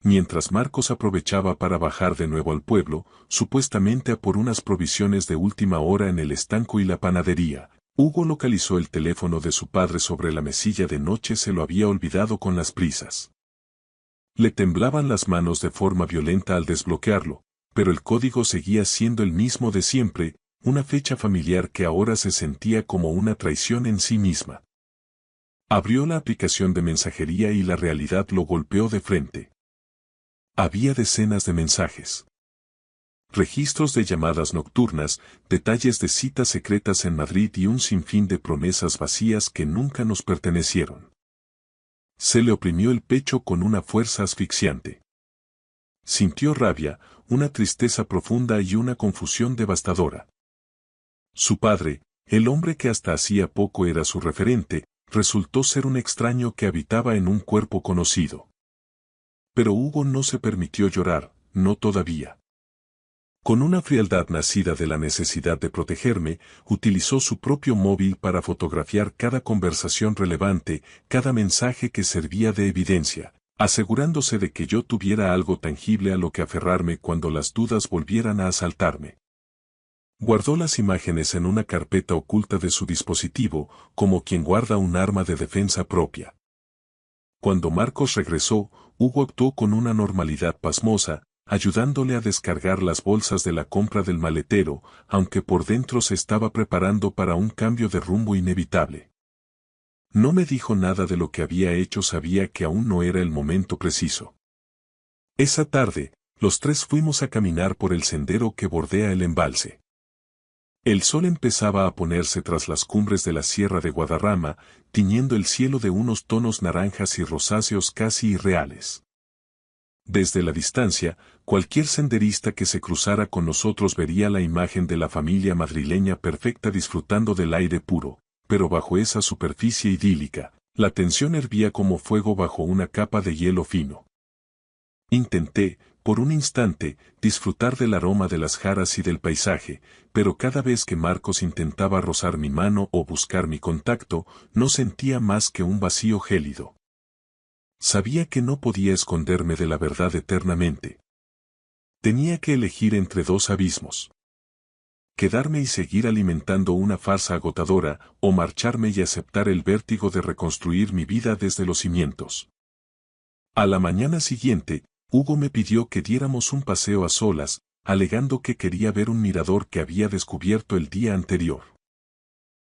Mientras Marcos aprovechaba para bajar de nuevo al pueblo, supuestamente a por unas provisiones de última hora en el estanco y la panadería, Hugo localizó el teléfono de su padre sobre la mesilla de noche. Se lo había olvidado con las prisas. Le temblaban las manos de forma violenta al desbloquearlo, pero el código seguía siendo el mismo de siempre, una fecha familiar que ahora se sentía como una traición en sí misma. Abrió la aplicación de mensajería y la realidad lo golpeó de frente. Había decenas de mensajes. Registros de llamadas nocturnas, detalles de citas secretas en Madrid y un sinfín de promesas vacías que nunca nos pertenecieron. Se le oprimió el pecho con una fuerza asfixiante. Sintió rabia, una tristeza profunda y una confusión devastadora. Su padre, el hombre que hasta hacía poco era su referente, resultó ser un extraño que habitaba en un cuerpo conocido. Pero Hugo no se permitió llorar, no todavía. Con una frialdad nacida de la necesidad de protegerme, utilizó su propio móvil para fotografiar cada conversación relevante, cada mensaje que servía de evidencia, asegurándose de que yo tuviera algo tangible a lo que aferrarme cuando las dudas volvieran a asaltarme. Guardó las imágenes en una carpeta oculta de su dispositivo, como quien guarda un arma de defensa propia. Cuando Marcos regresó, Hugo actuó con una normalidad pasmosa, ayudándole a descargar las bolsas de la compra del maletero, aunque por dentro se estaba preparando para un cambio de rumbo inevitable. No me dijo nada de lo que había hecho, sabía que aún no era el momento preciso. Esa tarde, los tres fuimos a caminar por el sendero que bordea el embalse. El sol empezaba a ponerse tras las cumbres de la Sierra de Guadarrama, tiñendo el cielo de unos tonos naranjas y rosáceos casi irreales. Desde la distancia, cualquier senderista que se cruzara con nosotros vería la imagen de la familia madrileña perfecta disfrutando del aire puro, pero bajo esa superficie idílica, la tensión hervía como fuego bajo una capa de hielo fino. Intenté, por un instante, disfrutar del aroma de las jaras y del paisaje, pero cada vez que Marcos intentaba rozar mi mano o buscar mi contacto, no sentía más que un vacío gélido. Sabía que no podía esconderme de la verdad eternamente. Tenía que elegir entre dos abismos. Quedarme y seguir alimentando una farsa agotadora, o marcharme y aceptar el vértigo de reconstruir mi vida desde los cimientos. A la mañana siguiente, Hugo me pidió que diéramos un paseo a solas, alegando que quería ver un mirador que había descubierto el día anterior.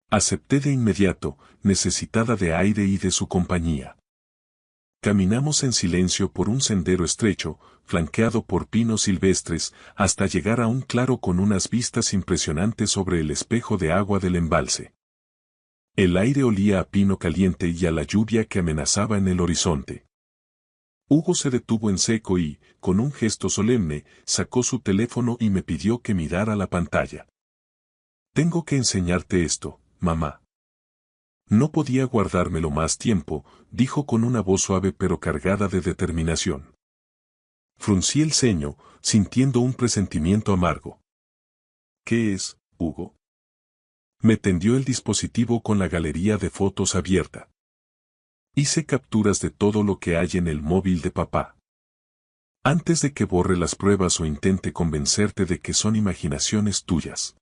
Acepté de inmediato, necesitada de aire y de su compañía. Caminamos en silencio por un sendero estrecho, flanqueado por pinos silvestres, hasta llegar a un claro con unas vistas impresionantes sobre el espejo de agua del embalse. El aire olía a pino caliente y a la lluvia que amenazaba en el horizonte. Hugo se detuvo en seco y, con un gesto solemne, sacó su teléfono y me pidió que mirara la pantalla. «Tengo que enseñarte esto, mamá». No podía guardármelo más tiempo, dijo con una voz suave pero cargada de determinación. Fruncí el ceño, sintiendo un presentimiento amargo. «¿Qué es, Hugo?» Me tendió el dispositivo con la galería de fotos abierta. Hice capturas de todo lo que hay en el móvil de papá. Antes de que borre las pruebas o intente convencerte de que son imaginaciones tuyas.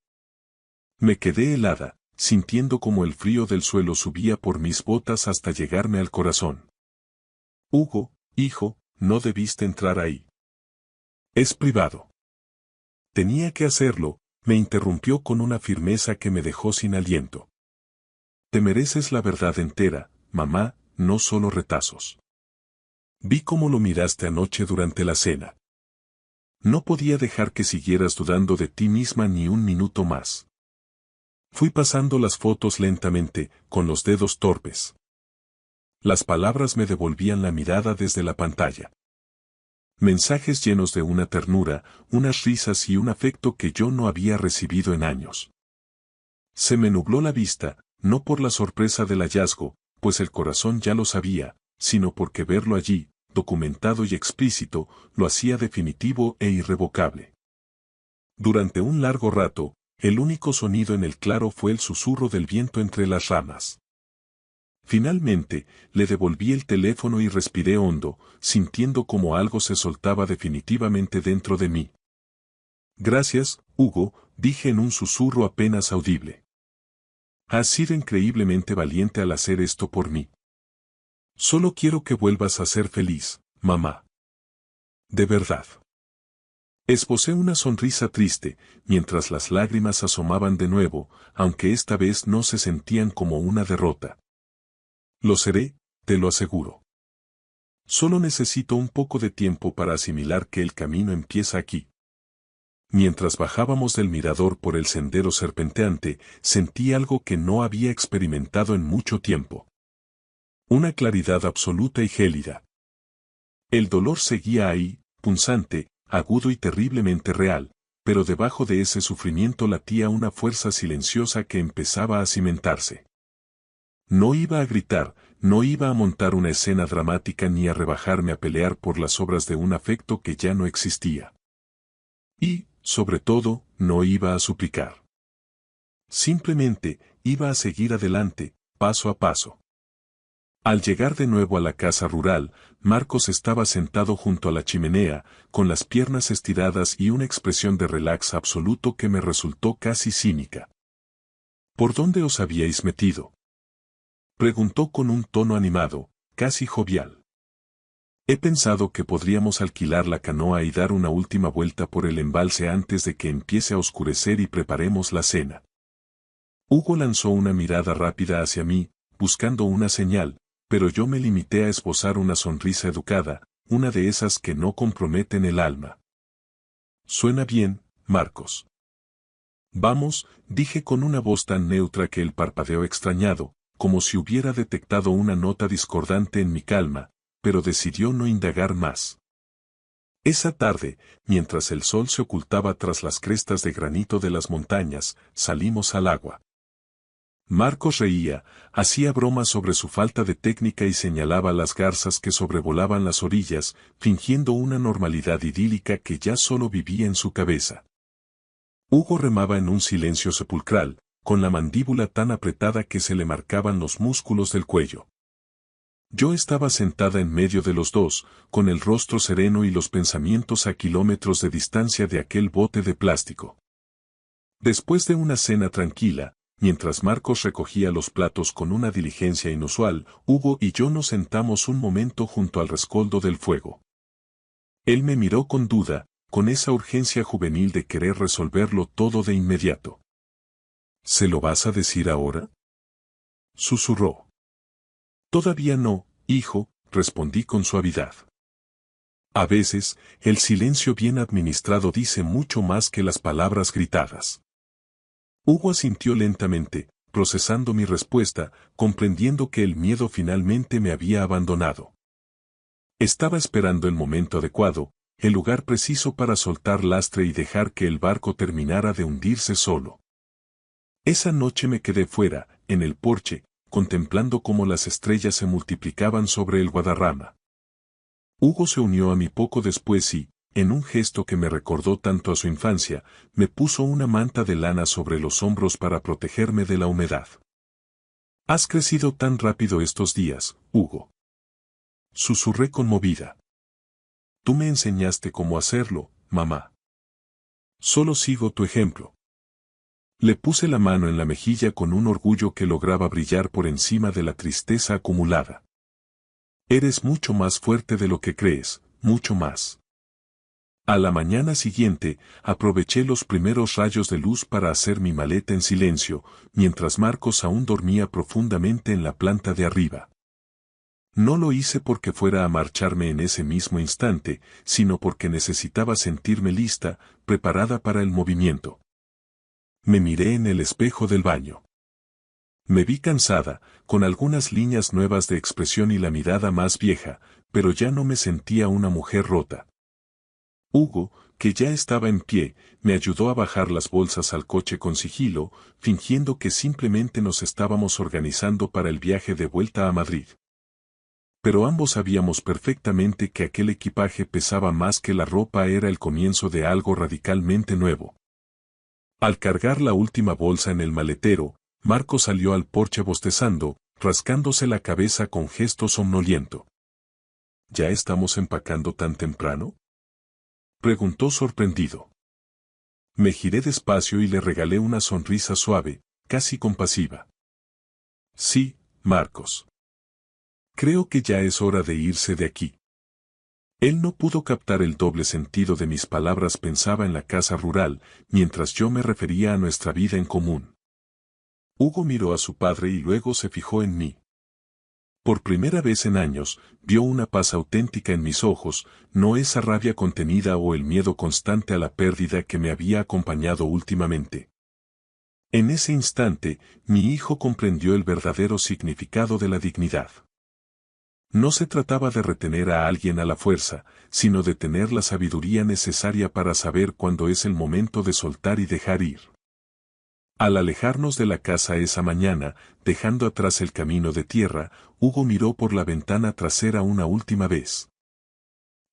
Me quedé helada, sintiendo como el frío del suelo subía por mis botas hasta llegarme al corazón. Hugo, hijo, no debiste entrar ahí. Es privado. Tenía que hacerlo, me interrumpió con una firmeza que me dejó sin aliento. Te mereces la verdad entera, mamá, no solo retazos. Vi cómo lo miraste anoche durante la cena. No podía dejar que siguieras dudando de ti misma ni un minuto más. Fui pasando las fotos lentamente, con los dedos torpes. Las palabras me devolvían la mirada desde la pantalla. Mensajes llenos de una ternura, unas risas y un afecto que yo no había recibido en años. Se me nubló la vista, no por la sorpresa del hallazgo, pues el corazón ya lo sabía, sino porque verlo allí, documentado y explícito, lo hacía definitivo e irrevocable. Durante un largo rato, el único sonido en el claro fue el susurro del viento entre las ramas. Finalmente, le devolví el teléfono y respiré hondo, sintiendo como algo se soltaba definitivamente dentro de mí. Gracias, Hugo, dije en un susurro apenas audible. Has sido increíblemente valiente al hacer esto por mí. Solo quiero que vuelvas a ser feliz, mamá. De verdad. Esbocé una sonrisa triste, mientras las lágrimas asomaban de nuevo, aunque esta vez no se sentían como una derrota. Lo seré, te lo aseguro. Solo necesito un poco de tiempo para asimilar que el camino empieza aquí. Mientras bajábamos del mirador por el sendero serpenteante, sentí algo que no había experimentado en mucho tiempo. Una claridad absoluta y gélida. El dolor seguía ahí, punzante, agudo y terriblemente real, pero debajo de ese sufrimiento latía una fuerza silenciosa que empezaba a cimentarse. No iba a gritar, no iba a montar una escena dramática ni a rebajarme a pelear por las obras de un afecto que ya no existía. Y, sobre todo, no iba a suplicar. Simplemente, iba a seguir adelante, paso a paso. Al llegar de nuevo a la casa rural, Marcos estaba sentado junto a la chimenea, con las piernas estiradas y una expresión de relax absoluto que me resultó casi cínica. ¿Por dónde os habíais metido?, preguntó con un tono animado, casi jovial. He pensado que podríamos alquilar la canoa y dar una última vuelta por el embalse antes de que empiece a oscurecer y preparemos la cena. Hugo lanzó una mirada rápida hacia mí, buscando una señal, pero yo me limité a esbozar una sonrisa educada, una de esas que no comprometen el alma. Suena bien, Marcos. Vamos, dije con una voz tan neutra que él parpadeó extrañado, como si hubiera detectado una nota discordante en mi calma, pero decidió no indagar más. Esa tarde, mientras el sol se ocultaba tras las crestas de granito de las montañas, salimos al agua. Marcos reía, hacía bromas sobre su falta de técnica y señalaba las garzas que sobrevolaban las orillas, fingiendo una normalidad idílica que ya solo vivía en su cabeza. Hugo remaba en un silencio sepulcral, con la mandíbula tan apretada que se le marcaban los músculos del cuello. Yo estaba sentada en medio de los dos, con el rostro sereno y los pensamientos a kilómetros de distancia de aquel bote de plástico. Después de una cena tranquila, mientras Marcos recogía los platos con una diligencia inusual, Hugo y yo nos sentamos un momento junto al rescoldo del fuego. Él me miró con duda, con esa urgencia juvenil de querer resolverlo todo de inmediato. ¿Se lo vas a decir ahora?, susurró. Todavía no, hijo, respondí con suavidad. A veces, el silencio bien administrado dice mucho más que las palabras gritadas. Hugo asintió lentamente, procesando mi respuesta, comprendiendo que el miedo finalmente me había abandonado. Estaba esperando el momento adecuado, el lugar preciso para soltar lastre y dejar que el barco terminara de hundirse solo. Esa noche me quedé fuera, en el porche, contemplando cómo las estrellas se multiplicaban sobre el Guadarrama. Hugo se unió a mí poco después y, en un gesto que me recordó tanto a su infancia, me puso una manta de lana sobre los hombros para protegerme de la humedad. «Has crecido tan rápido estos días, Hugo», susurré conmovida. «Tú me enseñaste cómo hacerlo, mamá. Solo sigo tu ejemplo». Le puse la mano en la mejilla con un orgullo que lograba brillar por encima de la tristeza acumulada. Eres mucho más fuerte de lo que crees, mucho más. A la mañana siguiente, aproveché los primeros rayos de luz para hacer mi maleta en silencio, mientras Marcos aún dormía profundamente en la planta de arriba. No lo hice porque fuera a marcharme en ese mismo instante, sino porque necesitaba sentirme lista, preparada para el movimiento. Me miré en el espejo del baño. Me vi cansada, con algunas líneas nuevas de expresión y la mirada más vieja, pero ya no me sentía una mujer rota. Hugo, que ya estaba en pie, me ayudó a bajar las bolsas al coche con sigilo, fingiendo que simplemente nos estábamos organizando para el viaje de vuelta a Madrid. Pero ambos sabíamos perfectamente que aquel equipaje pesaba más que la ropa, era el comienzo de algo radicalmente nuevo. Al cargar la última bolsa en el maletero, Marco salió al porche bostezando, rascándose la cabeza con gesto somnoliento. ¿Ya estamos empacando tan temprano?, preguntó sorprendido. Me giré despacio y le regalé una sonrisa suave, casi compasiva. Sí, Marcos. Creo que ya es hora de irse de aquí. Él no pudo captar el doble sentido de mis palabras. Pensaba en la casa rural, mientras yo me refería a nuestra vida en común. Hugo miró a su padre y luego se fijó en mí. Por primera vez en años, vio una paz auténtica en mis ojos, no esa rabia contenida o el miedo constante a la pérdida que me había acompañado últimamente. En ese instante, mi hijo comprendió el verdadero significado de la dignidad. No se trataba de retener a alguien a la fuerza, sino de tener la sabiduría necesaria para saber cuándo es el momento de soltar y dejar ir. Al alejarnos de la casa esa mañana, dejando atrás el camino de tierra, Hugo miró por la ventana trasera una última vez.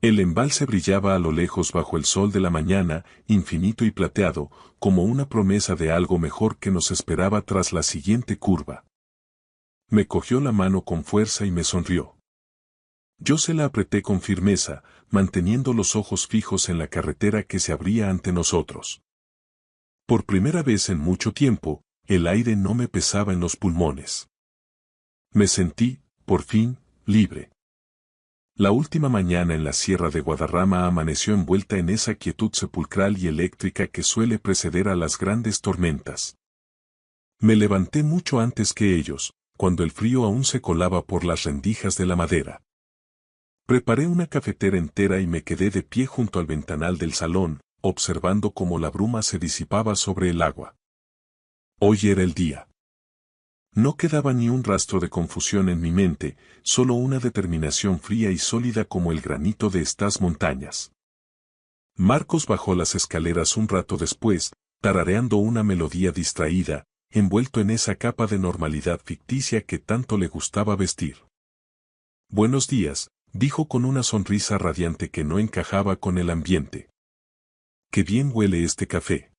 El embalse brillaba a lo lejos bajo el sol de la mañana, infinito y plateado, como una promesa de algo mejor que nos esperaba tras la siguiente curva. Me cogió la mano con fuerza y me sonrió. Yo se la apreté con firmeza, manteniendo los ojos fijos en la carretera que se abría ante nosotros. Por primera vez en mucho tiempo, el aire no me pesaba en los pulmones. Me sentí, por fin, libre. La última mañana en la Sierra de Guadarrama amaneció envuelta en esa quietud sepulcral y eléctrica que suele preceder a las grandes tormentas. Me levanté mucho antes que ellos, cuando el frío aún se colaba por las rendijas de la madera. Preparé una cafetera entera y me quedé de pie junto al ventanal del salón, observando cómo la bruma se disipaba sobre el agua. Hoy era el día. No quedaba ni un rastro de confusión en mi mente, solo una determinación fría y sólida como el granito de estas montañas. Marcos bajó las escaleras un rato después, tarareando una melodía distraída, envuelto en esa capa de normalidad ficticia que tanto le gustaba vestir. Buenos días, dijo con una sonrisa radiante que no encajaba con el ambiente. Qué bien huele este café.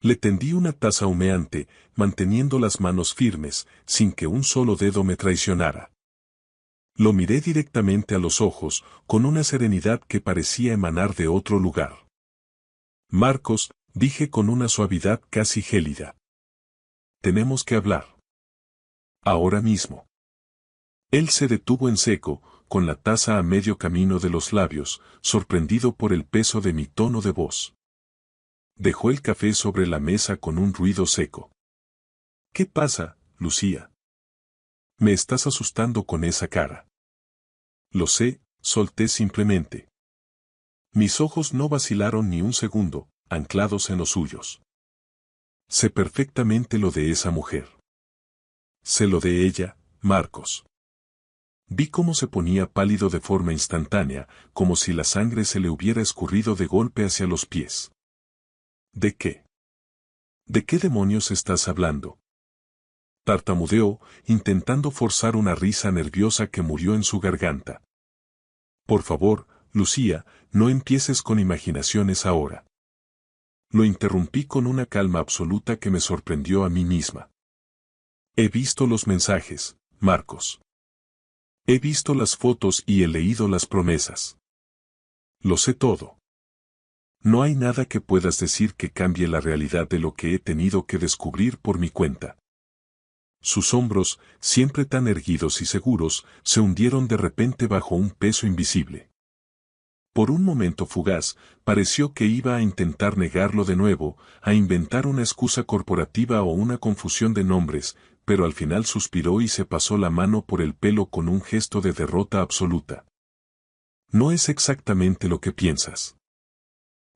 Le tendí una taza humeante, manteniendo las manos firmes, sin que un solo dedo me traicionara. Lo miré directamente a los ojos, con una serenidad que parecía emanar de otro lugar. Marcos, dije con una suavidad casi gélida. Tenemos que hablar. Ahora mismo. Él se detuvo en seco, con la taza a medio camino de los labios, sorprendido por el peso de mi tono de voz. Dejó el café sobre la mesa con un ruido seco. ¿Qué pasa, Lucía? Me estás asustando con esa cara. Lo sé, solté simplemente. Mis ojos no vacilaron ni un segundo, anclados en los suyos. Sé perfectamente lo de esa mujer. Sé lo de ella, Marcos. Vi cómo se ponía pálido de forma instantánea, como si la sangre se le hubiera escurrido de golpe hacia los pies. ¿De qué? ¿De qué demonios estás hablando? Tartamudeó, intentando forzar una risa nerviosa que murió en su garganta. Por favor, Lucía, no empieces con imaginaciones ahora. Lo interrumpí con una calma absoluta que me sorprendió a mí misma. He visto los mensajes, Marcos. He visto las fotos y he leído las promesas. Lo sé todo. No hay nada que puedas decir que cambie la realidad de lo que he tenido que descubrir por mi cuenta. Sus hombros, siempre tan erguidos y seguros, se hundieron de repente bajo un peso invisible. Por un momento fugaz, pareció que iba a intentar negarlo de nuevo, a inventar una excusa corporativa o una confusión de nombres, pero al final suspiró y se pasó la mano por el pelo con un gesto de derrota absoluta. No es exactamente lo que piensas.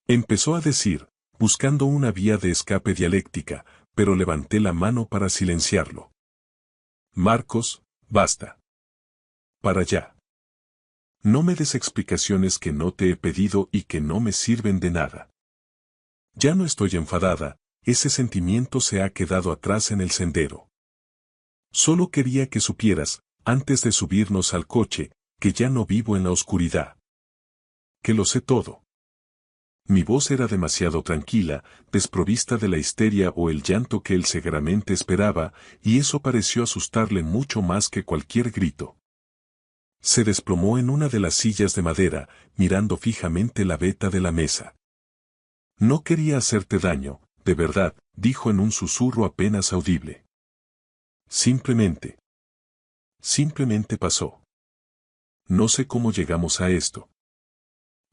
Empezó a decir, buscando una vía de escape dialéctica, pero levanté la mano para silenciarlo. Marcos, basta. Para allá. No me des explicaciones que no te he pedido y que no me sirven de nada. Ya no estoy enfadada, ese sentimiento se ha quedado atrás en el sendero. Solo quería que supieras, antes de subirnos al coche, que ya no vivo en la oscuridad. Que lo sé todo. Mi voz era demasiado tranquila, desprovista de la histeria o el llanto que él seguramente esperaba, y eso pareció asustarle mucho más que cualquier grito. Se desplomó en una de las sillas de madera, mirando fijamente la veta de la mesa. No quería hacerte daño, de verdad, dijo en un susurro apenas audible. Simplemente pasó. No sé cómo llegamos a esto.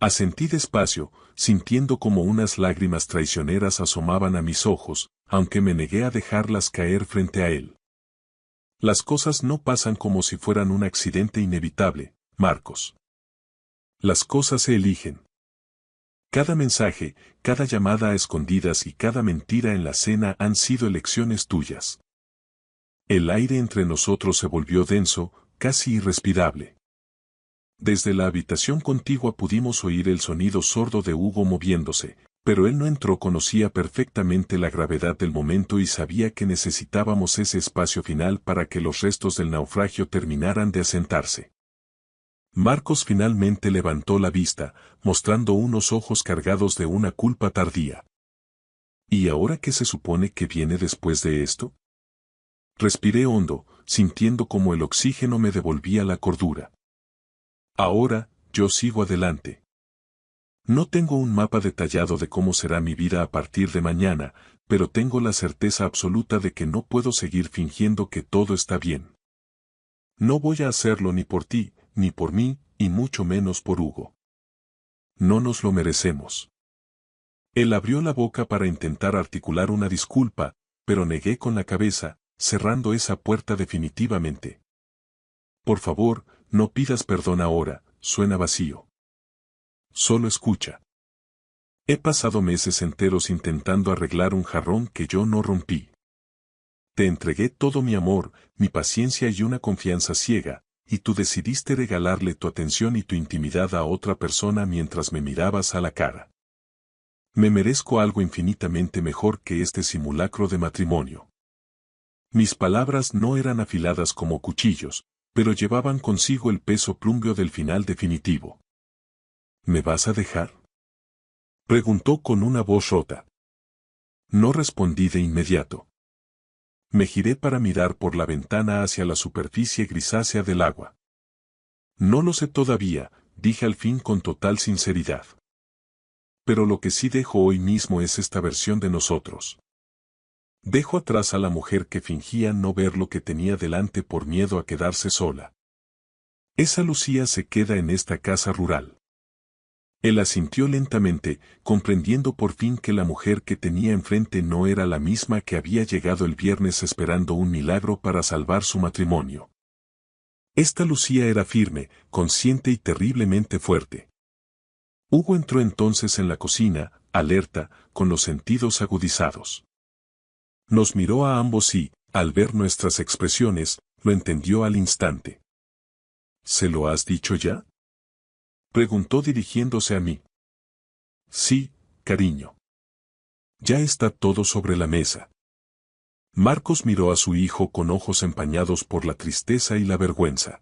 Asentí despacio, sintiendo como unas lágrimas traicioneras asomaban a mis ojos, aunque me negué a dejarlas caer frente a él. Las cosas no pasan como si fueran un accidente inevitable, Marcos. Las cosas se eligen. Cada mensaje, cada llamada a escondidas y cada mentira en la cena han sido elecciones tuyas. El aire entre nosotros se volvió denso, casi irrespirable. Desde la habitación contigua pudimos oír el sonido sordo de Hugo moviéndose, pero él no entró. Conocía perfectamente la gravedad del momento y sabía que necesitábamos ese espacio final para que los restos del naufragio terminaran de asentarse. Marcos finalmente levantó la vista, mostrando unos ojos cargados de una culpa tardía. ¿Y ahora qué se supone que viene después de esto? Respiré hondo, sintiendo como el oxígeno me devolvía la cordura. Ahora, yo sigo adelante. No tengo un mapa detallado de cómo será mi vida a partir de mañana, pero tengo la certeza absoluta de que no puedo seguir fingiendo que todo está bien. No voy a hacerlo ni por ti, ni por mí, y mucho menos por Hugo. No nos lo merecemos. Él abrió la boca para intentar articular una disculpa, pero negué con la cabeza, cerrando esa puerta definitivamente. Por favor, no pidas perdón ahora, suena vacío. Solo escucha. He pasado meses enteros intentando arreglar un jarrón que yo no rompí. Te entregué todo mi amor, mi paciencia y una confianza ciega, y tú decidiste regalarle tu atención y tu intimidad a otra persona mientras me mirabas a la cara. Me merezco algo infinitamente mejor que este simulacro de matrimonio. Mis palabras no eran afiladas como cuchillos, pero llevaban consigo el peso plumbeo del final definitivo. ¿Me vas a dejar?, preguntó con una voz rota. No respondí de inmediato. Me giré para mirar por la ventana hacia la superficie grisácea del agua. No lo sé todavía, dije al fin con total sinceridad. Pero lo que sí dejo hoy mismo es esta versión de nosotros. Dejo atrás a la mujer que fingía no ver lo que tenía delante por miedo a quedarse sola. Esa Lucía se queda en esta casa rural. Él asintió lentamente, comprendiendo por fin que la mujer que tenía enfrente no era la misma que había llegado el viernes esperando un milagro para salvar su matrimonio. Esta Lucía era firme, consciente y terriblemente fuerte. Hugo entró entonces en la cocina, alerta, con los sentidos agudizados. Nos miró a ambos y, al ver nuestras expresiones, lo entendió al instante. ¿Se lo has dicho ya?, preguntó dirigiéndose a mí. Sí, cariño. Ya está todo sobre la mesa. Marcos miró a su hijo con ojos empañados por la tristeza y la vergüenza.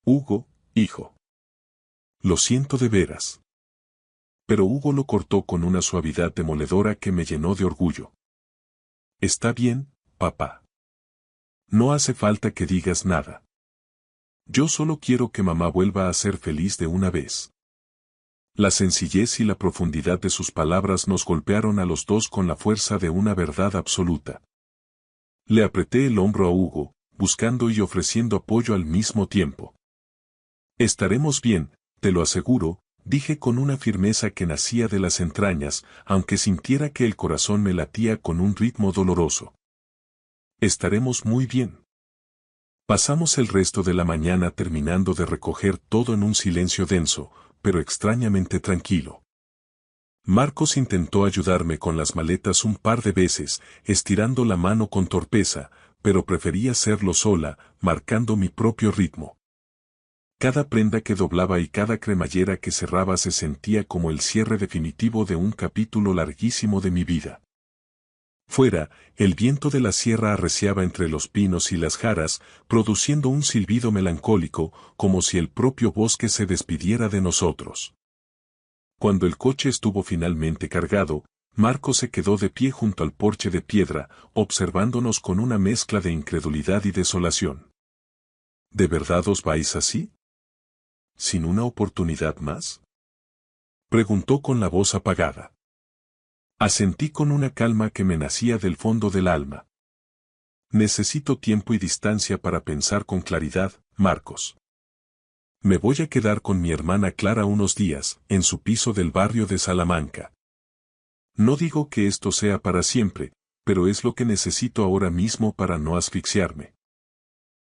Hugo, hijo. Lo siento de veras. Pero Hugo lo cortó con una suavidad demoledora que me llenó de orgullo. Está bien, papá. No hace falta que digas nada. Yo solo quiero que mamá vuelva a ser feliz de una vez. La sencillez y la profundidad de sus palabras nos golpearon a los dos con la fuerza de una verdad absoluta. Le apreté el hombro a Hugo, buscando y ofreciendo apoyo al mismo tiempo. Estaremos bien, te lo aseguro, dije con una firmeza que nacía de las entrañas, aunque sintiera que el corazón me latía con un ritmo doloroso. Estaremos muy bien. Pasamos el resto de la mañana terminando de recoger todo en un silencio denso, pero extrañamente tranquilo. Marcos intentó ayudarme con las maletas un par de veces, estirando la mano con torpeza, pero prefería hacerlo sola, marcando mi propio ritmo. Cada prenda que doblaba y cada cremallera que cerraba se sentía como el cierre definitivo de un capítulo larguísimo de mi vida. Fuera, el viento de la sierra arreciaba entre los pinos y las jaras, produciendo un silbido melancólico, como si el propio bosque se despidiera de nosotros. Cuando el coche estuvo finalmente cargado, Marco se quedó de pie junto al porche de piedra, observándonos con una mezcla de incredulidad y desolación. ¿De verdad os vais así? ¿Sin una oportunidad más?, preguntó con la voz apagada. Asentí con una calma que me nacía del fondo del alma. Necesito tiempo y distancia para pensar con claridad, Marcos. Me voy a quedar con mi hermana Clara unos días, en su piso del barrio de Salamanca. No digo que esto sea para siempre, pero es lo que necesito ahora mismo para no asfixiarme.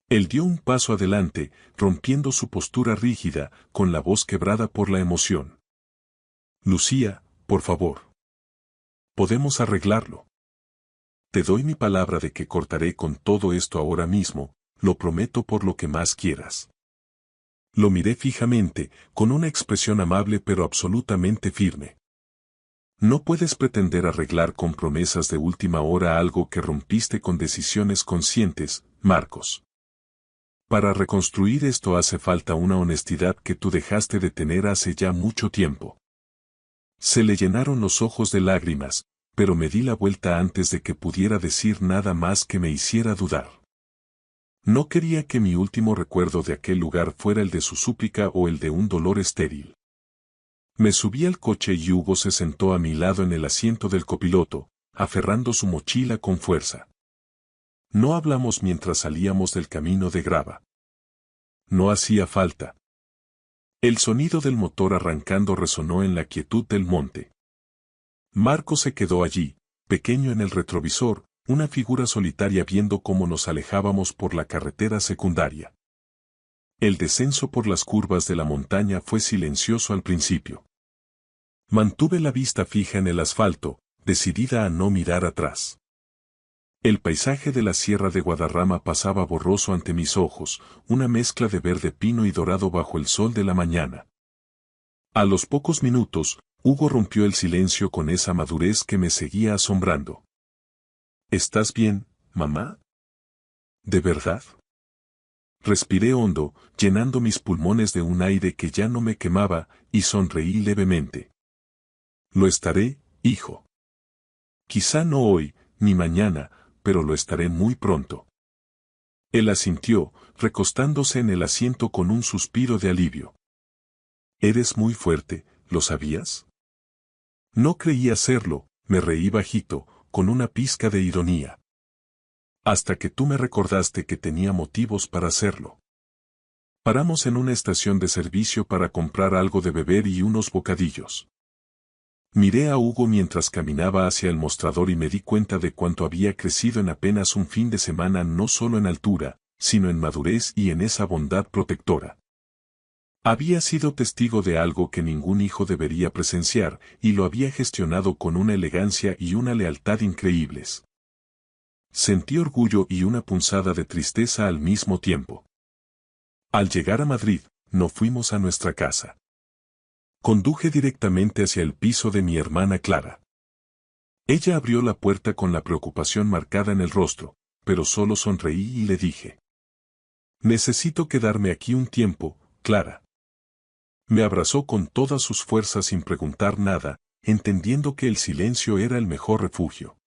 Él dio un paso adelante, rompiendo su postura rígida, con la voz quebrada por la emoción. Lucía, por favor. Podemos arreglarlo. Te doy mi palabra de que cortaré con todo esto ahora mismo, lo prometo por lo que más quieras. Lo miré fijamente, con una expresión amable pero absolutamente firme. No puedes pretender arreglar con promesas de última hora algo que rompiste con decisiones conscientes, Marcos. Para reconstruir esto hace falta una honestidad que tú dejaste de tener hace ya mucho tiempo. Se le llenaron los ojos de lágrimas, pero me di la vuelta antes de que pudiera decir nada más que me hiciera dudar. No quería que mi último recuerdo de aquel lugar fuera el de su súplica o el de un dolor estéril. Me subí al coche y Hugo se sentó a mi lado en el asiento del copiloto, aferrando su mochila con fuerza. No hablamos mientras salíamos del camino de grava. No hacía falta. El sonido del motor arrancando resonó en la quietud del monte. Marco se quedó allí, pequeño en el retrovisor, una figura solitaria viendo cómo nos alejábamos por la carretera secundaria. El descenso por las curvas de la montaña fue silencioso al principio. Mantuve la vista fija en el asfalto, decidida a no mirar atrás. El paisaje de la Sierra de Guadarrama pasaba borroso ante mis ojos, una mezcla de verde pino y dorado bajo el sol de la mañana. A los pocos minutos, Hugo rompió el silencio con esa madurez que me seguía asombrando. ¿Estás bien, mamá? ¿De verdad? Respiré hondo, llenando mis pulmones de un aire que ya no me quemaba, y sonreí levemente. Lo estaré, hijo. Quizá no hoy, ni mañana, pero lo estaré muy pronto. Él asintió, recostándose en el asiento con un suspiro de alivio. Eres muy fuerte, ¿lo sabías? No creía serlo, me reí bajito, con una pizca de ironía. Hasta que tú me recordaste que tenía motivos para hacerlo. Paramos en una estación de servicio para comprar algo de beber y unos bocadillos. Miré a Hugo mientras caminaba hacia el mostrador y me di cuenta de cuánto había crecido en apenas un fin de semana, no solo en altura, sino en madurez y en esa bondad protectora. Había sido testigo de algo que ningún hijo debería presenciar, y lo había gestionado con una elegancia y una lealtad increíbles. Sentí orgullo y una punzada de tristeza al mismo tiempo. Al llegar a Madrid, no fuimos a nuestra casa. Conduje directamente hacia el piso de mi hermana Clara. Ella abrió la puerta con la preocupación marcada en el rostro, pero solo sonreí y le dije: necesito quedarme aquí un tiempo, Clara. Me abrazó con todas sus fuerzas sin preguntar nada, entendiendo que el silencio era el mejor refugio.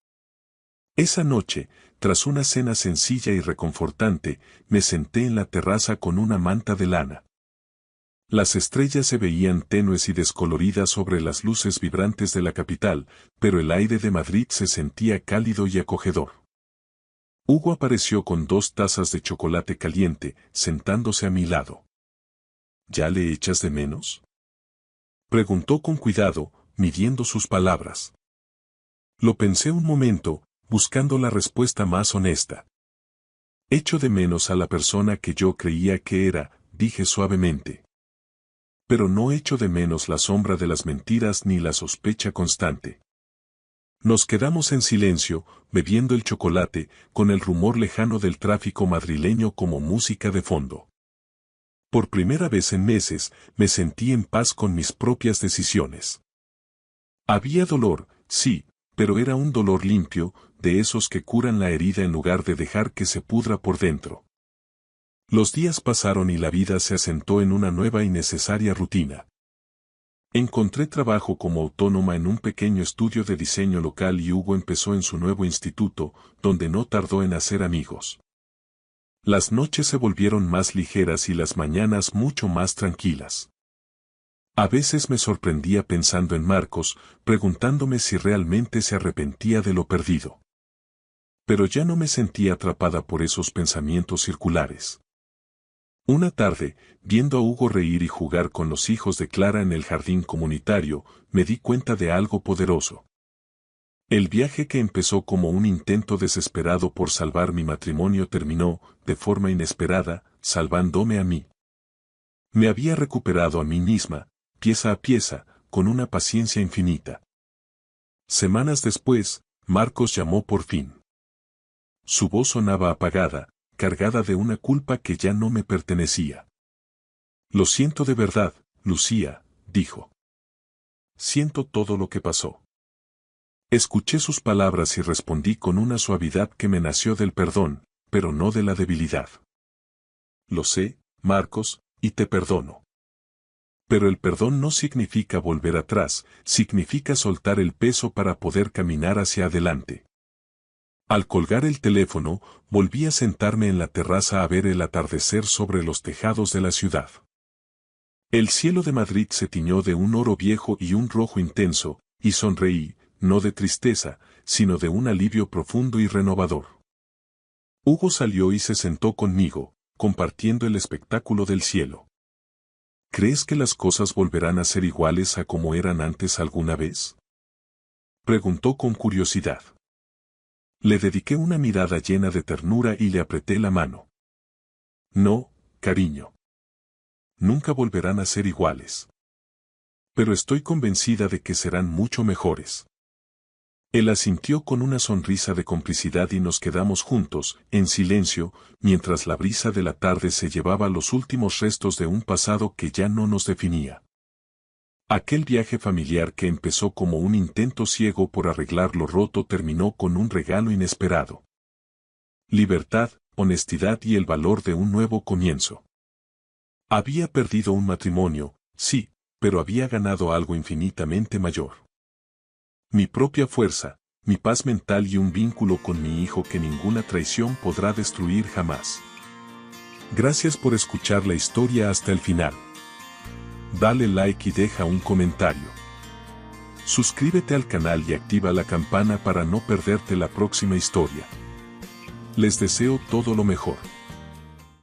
Esa noche, tras una cena sencilla y reconfortante, me senté en la terraza con una manta de lana. Las estrellas se veían tenues y descoloridas sobre las luces vibrantes de la capital, pero el aire de Madrid se sentía cálido y acogedor. Hugo apareció con 2 tazas de chocolate caliente, sentándose a mi lado. ¿Ya le echas de menos?, preguntó con cuidado, midiendo sus palabras. Lo pensé un momento, buscando la respuesta más honesta. Echo de menos a la persona que yo creía que era, dije suavemente. Pero no echo de menos la sombra de las mentiras ni la sospecha constante. Nos quedamos en silencio, bebiendo el chocolate, con el rumor lejano del tráfico madrileño como música de fondo. Por primera vez en meses, me sentí en paz con mis propias decisiones. Había dolor, sí, pero era un dolor limpio, de esos que curan la herida en lugar de dejar que se pudra por dentro. Los días pasaron y la vida se asentó en una nueva y necesaria rutina. Encontré trabajo como autónoma en un pequeño estudio de diseño local y Hugo empezó en su nuevo instituto, donde no tardó en hacer amigos. Las noches se volvieron más ligeras y las mañanas mucho más tranquilas. A veces me sorprendía pensando en Marcos, preguntándome si realmente se arrepentía de lo perdido. Pero ya no me sentía atrapada por esos pensamientos circulares. Una tarde, viendo a Hugo reír y jugar con los hijos de Clara en el jardín comunitario, me di cuenta de algo poderoso. El viaje que empezó como un intento desesperado por salvar mi matrimonio terminó, de forma inesperada, salvándome a mí. Me había recuperado a mí misma, pieza a pieza, con una paciencia infinita. Semanas después, Marcos llamó por fin. Su voz sonaba apagada, cargada de una culpa que ya no me pertenecía. Lo siento de verdad, Lucía, dijo. Siento todo lo que pasó. Escuché sus palabras y respondí con una suavidad que me nació del perdón, pero no de la debilidad. Lo sé, Marcos, y te perdono. Pero el perdón no significa volver atrás, significa soltar el peso para poder caminar hacia adelante. Al colgar el teléfono, volví a sentarme en la terraza a ver el atardecer sobre los tejados de la ciudad. El cielo de Madrid se tiñó de un oro viejo y un rojo intenso, y sonreí, no de tristeza, sino de un alivio profundo y renovador. Hugo salió y se sentó conmigo, compartiendo el espectáculo del cielo. ¿Crees que las cosas volverán a ser iguales a como eran antes alguna vez? Preguntó con curiosidad. Le dediqué una mirada llena de ternura y le apreté la mano. No, cariño. Nunca volverán a ser iguales. Pero estoy convencida de que serán mucho mejores. Él asintió con una sonrisa de complicidad y nos quedamos juntos, en silencio, mientras la brisa de la tarde se llevaba los últimos restos de un pasado que ya no nos definía. Aquel viaje familiar que empezó como un intento ciego por arreglar lo roto terminó con un regalo inesperado. Libertad, honestidad y el valor de un nuevo comienzo. Había perdido un matrimonio, sí, pero había ganado algo infinitamente mayor. Mi propia fuerza, mi paz mental y un vínculo con mi hijo que ninguna traición podrá destruir jamás. Gracias por escuchar la historia hasta el final. Dale like y deja un comentario. Suscríbete al canal y activa la campana para no perderte la próxima historia. Les deseo todo lo mejor.